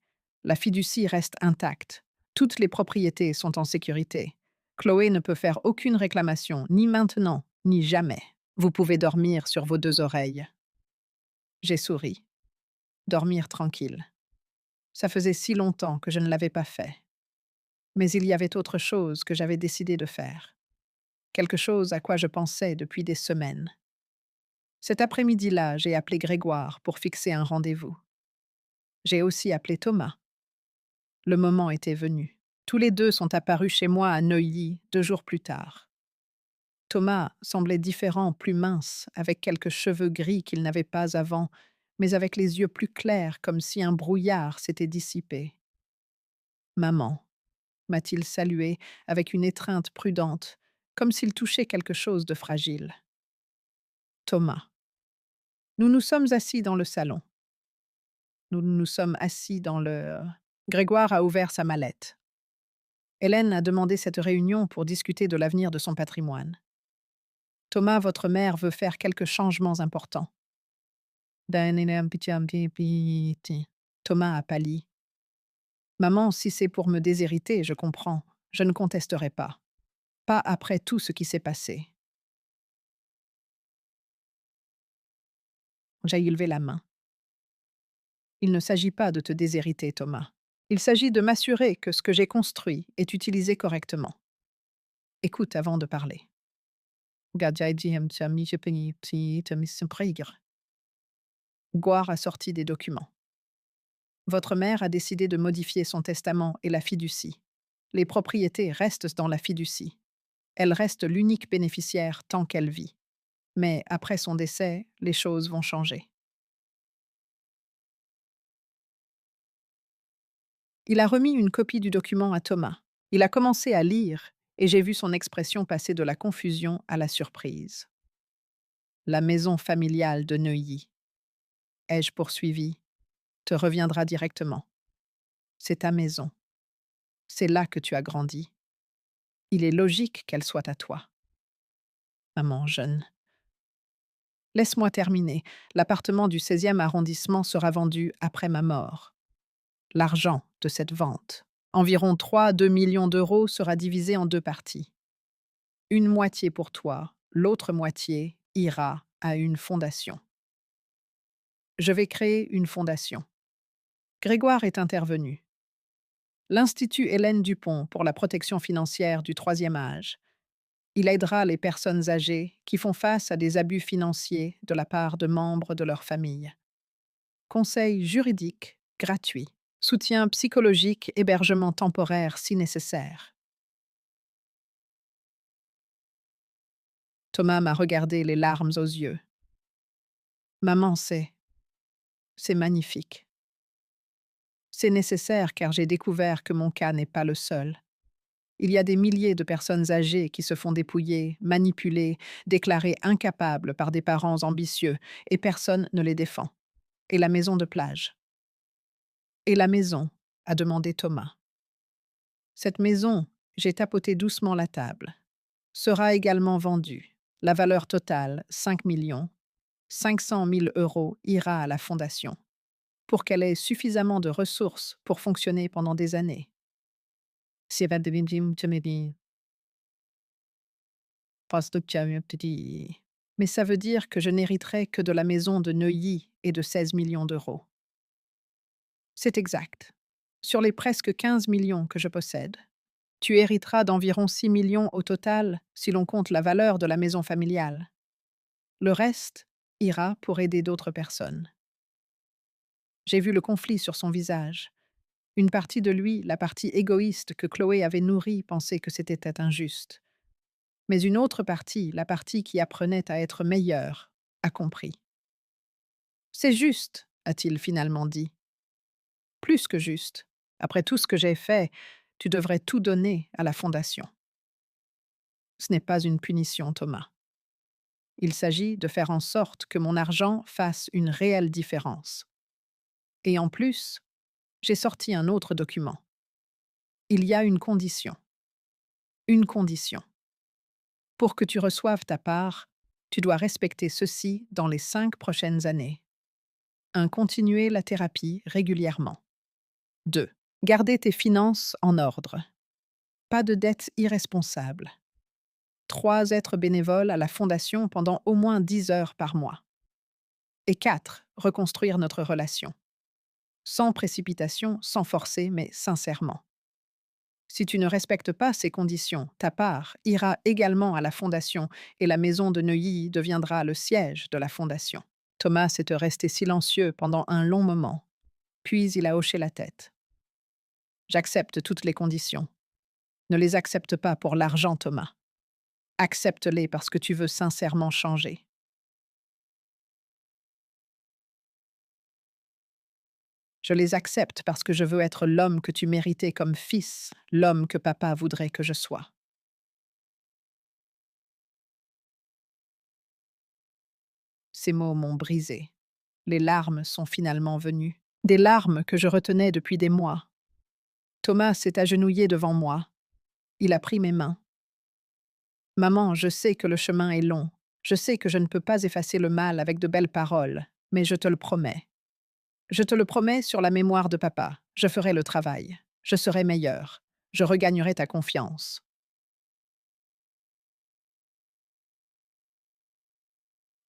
La fiducie reste intacte. Toutes les propriétés sont en sécurité. Chloé ne peut faire aucune réclamation, ni maintenant, ni jamais. Vous pouvez dormir sur vos 2 oreilles. J'ai souri. Dormir tranquille. Ça faisait si longtemps que je ne l'avais pas fait. Mais il y avait autre chose que j'avais décidé de faire. Quelque chose à quoi je pensais depuis des semaines. Cet après-midi-là, j'ai appelé Grégoire pour fixer un rendez-vous. J'ai aussi appelé Thomas. Le moment était venu. Tous les 2 sont apparus chez moi à Neuilly 2 jours plus tard. Thomas semblait différent, plus mince, avec quelques cheveux gris qu'il n'avait pas avant, mais avec les yeux plus clairs, comme si un brouillard s'était dissipé. Maman, m'a-t-il salué avec une étreinte prudente, comme s'il touchait quelque chose de fragile. Thomas. Nous nous sommes assis dans le salon. Nous nous sommes assis dans le... Grégoire a ouvert sa mallette. Hélène a demandé cette réunion pour discuter de l'avenir de son patrimoine. Thomas, votre mère veut faire quelques changements importants. Thomas a pâli. Maman, si c'est pour me déshériter, je comprends. Je ne contesterai pas. Pas après tout ce qui s'est passé. J'ai élevé la main. Il ne s'agit pas de te déshériter, Thomas. Il s'agit de m'assurer que ce que j'ai construit est utilisé correctement. Écoute avant de parler. Gouard a sorti des documents. Votre mère a décidé de modifier son testament et la fiducie. Les propriétés restent dans la fiducie. Elle reste l'unique bénéficiaire tant qu'elle vit. Mais après son décès, les choses vont changer. Il a remis une copie du document à Thomas. Il a commencé à lire et j'ai vu son expression passer de la confusion à la surprise. La maison familiale de Neuilly. Ai-je poursuivi, te reviendra directement. C'est ta maison. C'est là que tu as grandi. Il est logique qu'elle soit à toi. Maman jeune. Laisse-moi terminer. L'appartement du 16e arrondissement sera vendu après ma mort. L'argent de cette vente, environ 3 à 2 millions d'euros, sera divisé en 2 parties. Une moitié pour toi, l'autre moitié ira à une fondation. Je vais créer une fondation. Grégoire est intervenu. L'Institut Hélène Dupont pour la protection financière du troisième âge. Il aidera les personnes âgées qui font face à des abus financiers de la part de membres de leur famille. Conseil juridique gratuit. Soutien psychologique, hébergement temporaire si nécessaire. Thomas m'a regardé les larmes aux yeux. Maman, c'est magnifique. C'est nécessaire car j'ai découvert que mon cas n'est pas le seul. Il y a des milliers de personnes âgées qui se font dépouiller, manipuler, déclarées incapables par des parents ambitieux, et personne ne les défend. Et la maison de plage. Et la maison, a demandé Thomas. Cette maison, j'ai tapoté doucement la table, sera également vendue. La valeur totale, 5 millions. 500 000 euros ira à la fondation, pour qu'elle ait suffisamment de ressources pour fonctionner pendant des années. Mais ça veut dire que je n'hériterai que de la maison de Neuilly et de 16 millions d'euros. C'est exact. Sur les presque 15 millions que je possède, tu hériteras d'environ 6 millions au total si l'on compte la valeur de la maison familiale. Le reste ira pour aider d'autres personnes. J'ai vu le conflit sur son visage. Une partie de lui, la partie égoïste que Chloé avait nourrie, pensait que c'était injuste. Mais une autre partie, la partie qui apprenait à être meilleure, a compris. C'est juste, a-t-il finalement dit. Plus que juste. Après tout ce que j'ai fait, tu devrais tout donner à la fondation. Ce n'est pas une punition, Thomas. Il s'agit de faire en sorte que mon argent fasse une réelle différence. Et en plus, j'ai sorti un autre document. Il y a une condition. Une condition. Pour que tu reçoives ta part, tu dois respecter ceci dans les 5 prochaines années. 1. Continuer la thérapie régulièrement. 2. Garder tes finances en ordre. Pas de dettes irresponsables. 3. Être bénévole à la fondation pendant au moins 10 heures par mois. Et 4. Reconstruire notre relation. Sans précipitation, sans forcer, mais sincèrement. Si tu ne respectes pas ces conditions, ta part ira également à la fondation et la maison de Neuilly deviendra le siège de la fondation. Thomas était resté silencieux pendant un long moment, puis il a hoché la tête. J'accepte toutes les conditions. Ne les accepte pas pour l'argent, Thomas. Accepte-les parce que tu veux sincèrement changer. Je les accepte parce que je veux être l'homme que tu méritais comme fils, l'homme que papa voudrait que je sois. Ces mots m'ont brisé. Les larmes sont finalement venues. Des larmes que je retenais depuis des mois. Thomas s'est agenouillé devant moi. Il a pris mes mains. Maman, je sais que le chemin est long. Je sais que je ne peux pas effacer le mal avec de belles paroles, Mais je te le promets. Je te le promets sur la mémoire de papa. Je ferai le travail. Je serai meilleur. Je regagnerai ta confiance.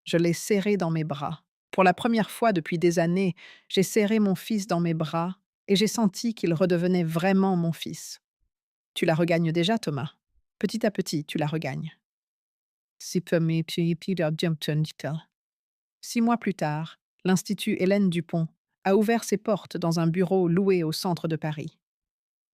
Je l'ai serré dans mes bras. Pour la première fois depuis des années, j'ai serré mon fils dans mes bras et j'ai senti qu'il redevenait vraiment mon fils. Tu la regagnes déjà, Thomas. Petit à petit, tu la regagnes. 6 mois plus tard, l'Institut Hélène Dupont a ouvert ses portes dans un bureau loué au centre de Paris.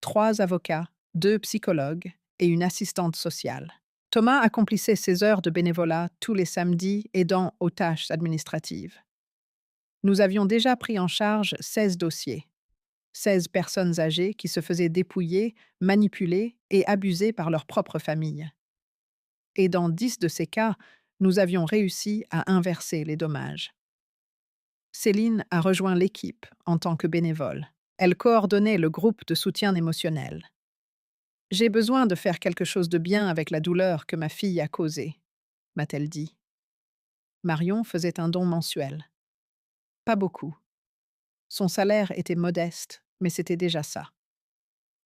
3 avocats, 2 psychologues et une assistante sociale. Thomas accomplissait ses heures de bénévolat tous les samedis aidant aux tâches administratives. Nous avions déjà pris en charge 16 dossiers, 16 personnes âgées qui se faisaient dépouiller, manipuler et abuser par leur propre famille. Et dans 10 de ces cas, nous avions réussi à inverser les dommages. Céline a rejoint l'équipe en tant que bénévole. Elle coordonnait le groupe de soutien émotionnel. J'ai besoin de faire quelque chose de bien avec la douleur que ma fille a causée, m'a-t-elle dit. Marion faisait un don mensuel. Pas beaucoup. Son salaire était modeste, mais c'était déjà ça.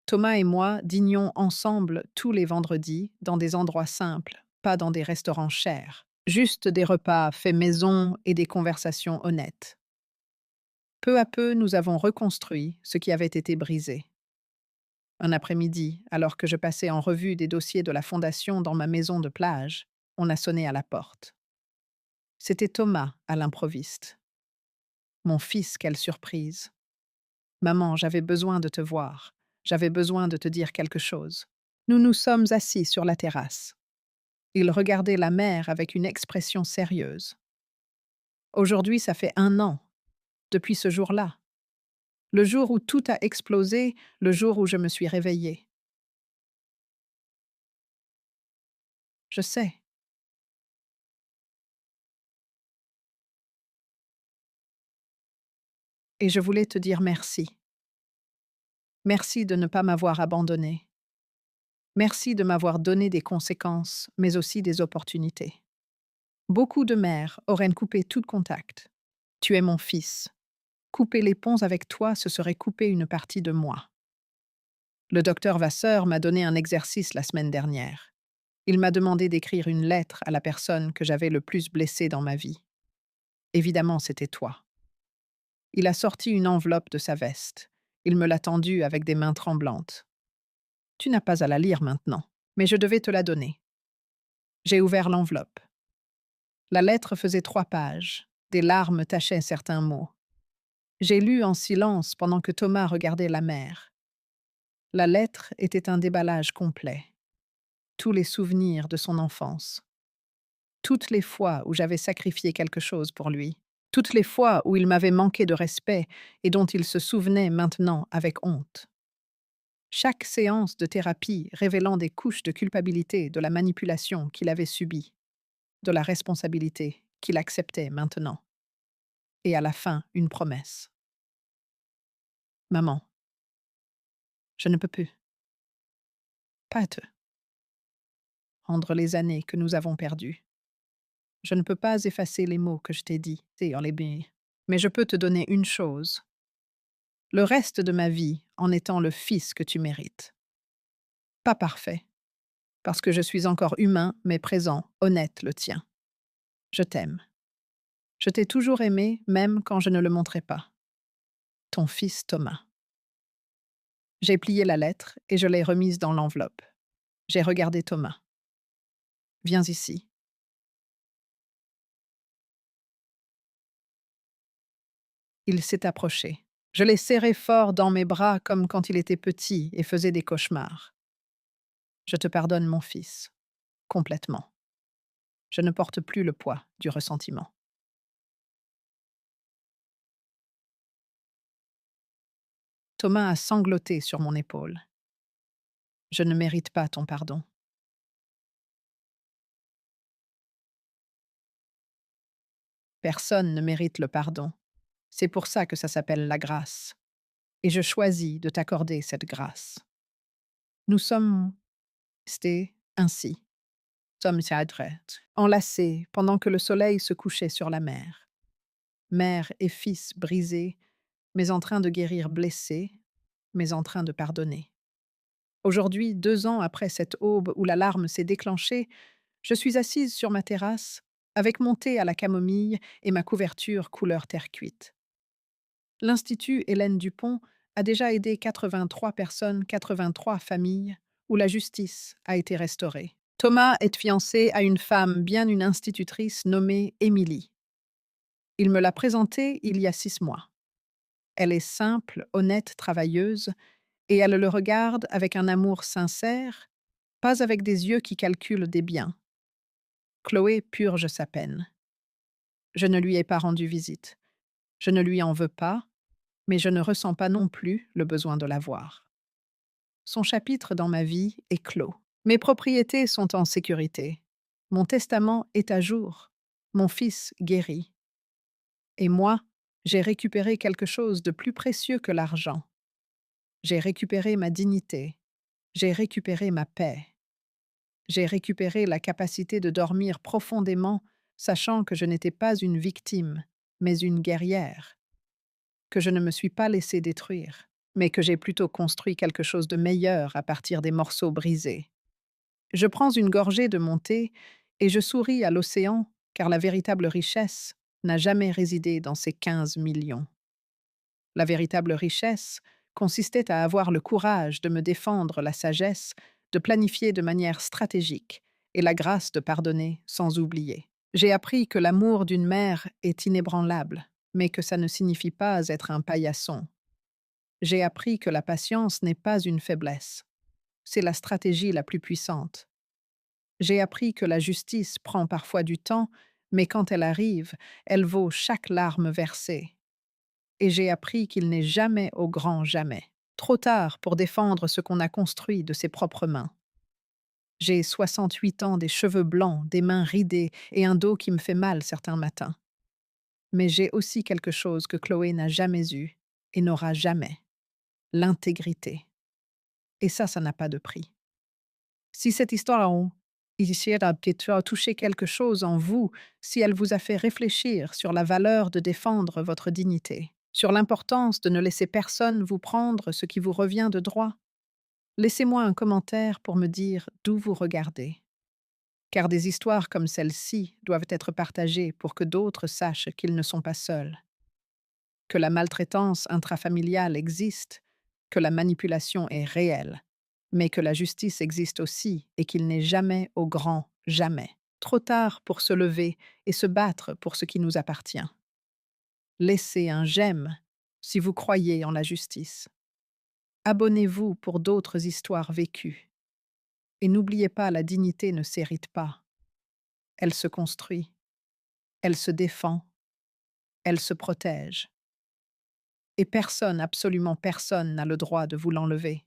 Thomas et moi dînions ensemble tous les vendredis dans des endroits simples, pas dans des restaurants chers. Juste des repas faits maison et des conversations honnêtes. Peu à peu, nous avons reconstruit ce qui avait été brisé. Un après-midi, alors que je passais en revue des dossiers de la fondation dans ma maison de plage, on a sonné à la porte. C'était Thomas à l'improviste. Mon fils, quelle surprise. Maman, j'avais besoin de te voir. J'avais besoin de te dire quelque chose. Nous nous sommes assis sur la terrasse. Il regardait la mer avec une expression sérieuse. Aujourd'hui, ça fait 1 an, depuis ce jour-là. Le jour où tout a explosé, le jour où je me suis réveillée. Je sais. Et je voulais te dire merci. Merci de ne pas m'avoir abandonnée. Merci de m'avoir donné des conséquences, mais aussi des opportunités. Beaucoup de mères auraient coupé tout contact. Tu es mon fils. Couper les ponts avec toi, ce serait couper une partie de moi. Le docteur Vasseur m'a donné un exercice la semaine dernière. Il m'a demandé d'écrire une lettre à la personne que j'avais le plus blessée dans ma vie. Évidemment, c'était toi. Il a sorti une enveloppe de sa veste. Il me l'a tendue avec des mains tremblantes. Tu n'as pas à la lire maintenant, mais je devais te la donner. J'ai ouvert l'enveloppe. La lettre faisait 3 pages. Des larmes tachaient certains mots. J'ai lu en silence pendant que Thomas regardait la mer. La lettre était un déballage complet. Tous les souvenirs de son enfance. Toutes les fois où j'avais sacrifié quelque chose pour lui. Toutes les fois où il m'avait manqué de respect et dont il se souvenait maintenant avec honte. Chaque séance de thérapie révélant des couches de culpabilité de la manipulation qu'il avait subie, de la responsabilité qu'il acceptait maintenant. Et à la fin, une promesse. Maman, je ne peux plus. Pas te rendre les années que nous avons perdues. Je ne peux pas effacer les mots que je t'ai dit, c'est en les bien. Mais je peux te donner une chose. Le reste de ma vie en étant le fils que tu mérites. Pas parfait, parce que je suis encore humain, mais présent, honnête le tien. Je t'aime. Je t'ai toujours aimé, même quand je ne le montrais pas. Ton fils Thomas. J'ai plié la lettre et je l'ai remise dans l'enveloppe. J'ai regardé Thomas. Viens ici. Il s'est approché. Je l'ai serré fort dans mes bras comme quand il était petit et faisait des cauchemars. Je te pardonne, mon fils. Complètement. Je ne porte plus le poids du ressentiment. Thomas a sangloté sur mon épaule. Je ne mérite pas ton pardon. Personne ne mérite le pardon. C'est pour ça que ça s'appelle la grâce. Et je choisis de t'accorder cette grâce. Nous sommes restés ainsi, sommes enlacés pendant que le soleil se couchait sur la mer. mère et fils brisés, mais en train de guérir blessés, mais en train de pardonner. Aujourd'hui, 2 ans après cette aube où la larme s'est déclenchée, je suis assise sur ma terrasse, avec mon thé à la camomille et ma couverture couleur terre cuite. L'Institut Hélène Dupont a déjà aidé 83 personnes, 83 familles, où la justice a été restaurée. Thomas est fiancé à une femme, bien une institutrice nommée Émilie. Il me l'a présentée il y a 6 mois. Elle est simple, honnête, travailleuse, et elle le regarde avec un amour sincère, pas avec des yeux qui calculent des biens. Chloé purge sa peine. Je ne lui ai pas rendu visite. Je ne lui en veux pas, mais je ne ressens pas non plus le besoin de la voir. Son chapitre dans ma vie est clos. Mes propriétés sont en sécurité. Mon testament est à jour. Mon fils guérit. Et moi, j'ai récupéré quelque chose de plus précieux que l'argent. J'ai récupéré ma dignité. J'ai récupéré ma paix. J'ai récupéré la capacité de dormir profondément, sachant que je n'étais pas une victime, mais une guerrière, que je ne me suis pas laissée détruire, mais que j'ai plutôt construit quelque chose de meilleur à partir des morceaux brisés. Je prends une gorgée de mon thé et je souris à l'océan, car la véritable richesse n'a jamais résidé dans ces 15 millions. La véritable richesse consistait à avoir le courage de me défendre, la sagesse de planifier de manière stratégique et la grâce de pardonner sans oublier. J'ai appris que l'amour d'une mère est inébranlable, mais que ça ne signifie pas être un paillasson. J'ai appris que la patience n'est pas une faiblesse, c'est la stratégie la plus puissante. J'ai appris que la justice prend parfois du temps, mais quand elle arrive, elle vaut chaque larme versée. Et j'ai appris qu'il n'est jamais au grand jamais trop tard pour défendre ce qu'on a construit de ses propres mains. J'ai 68 ans, des cheveux blancs, des mains ridées et un dos qui me fait mal certains matins. Mais j'ai aussi quelque chose que Chloé n'a jamais eu et n'aura jamais: l'intégrité. Et ça n'a pas de prix. Si cette histoire a peut-être touché quelque chose en vous, si elle vous a fait réfléchir sur la valeur de défendre votre dignité, sur l'importance de ne laisser personne vous prendre ce qui vous revient de droit, laissez-moi un commentaire pour me dire d'où vous regardez. Car des histoires comme celle-ci doivent être partagées pour que d'autres sachent qu'ils ne sont pas seuls, que la maltraitance intrafamiliale existe, que la manipulation est réelle, mais que la justice existe aussi et qu'il n'est jamais au grand jamais trop tard pour se lever et se battre pour ce qui nous appartient. Laissez un j'aime si vous croyez en la justice. Abonnez-vous pour d'autres histoires vécues. Et n'oubliez pas, la dignité ne s'hérite pas. Elle se construit, elle se défend, elle se protège. Et personne, absolument personne, n'a le droit de vous l'enlever.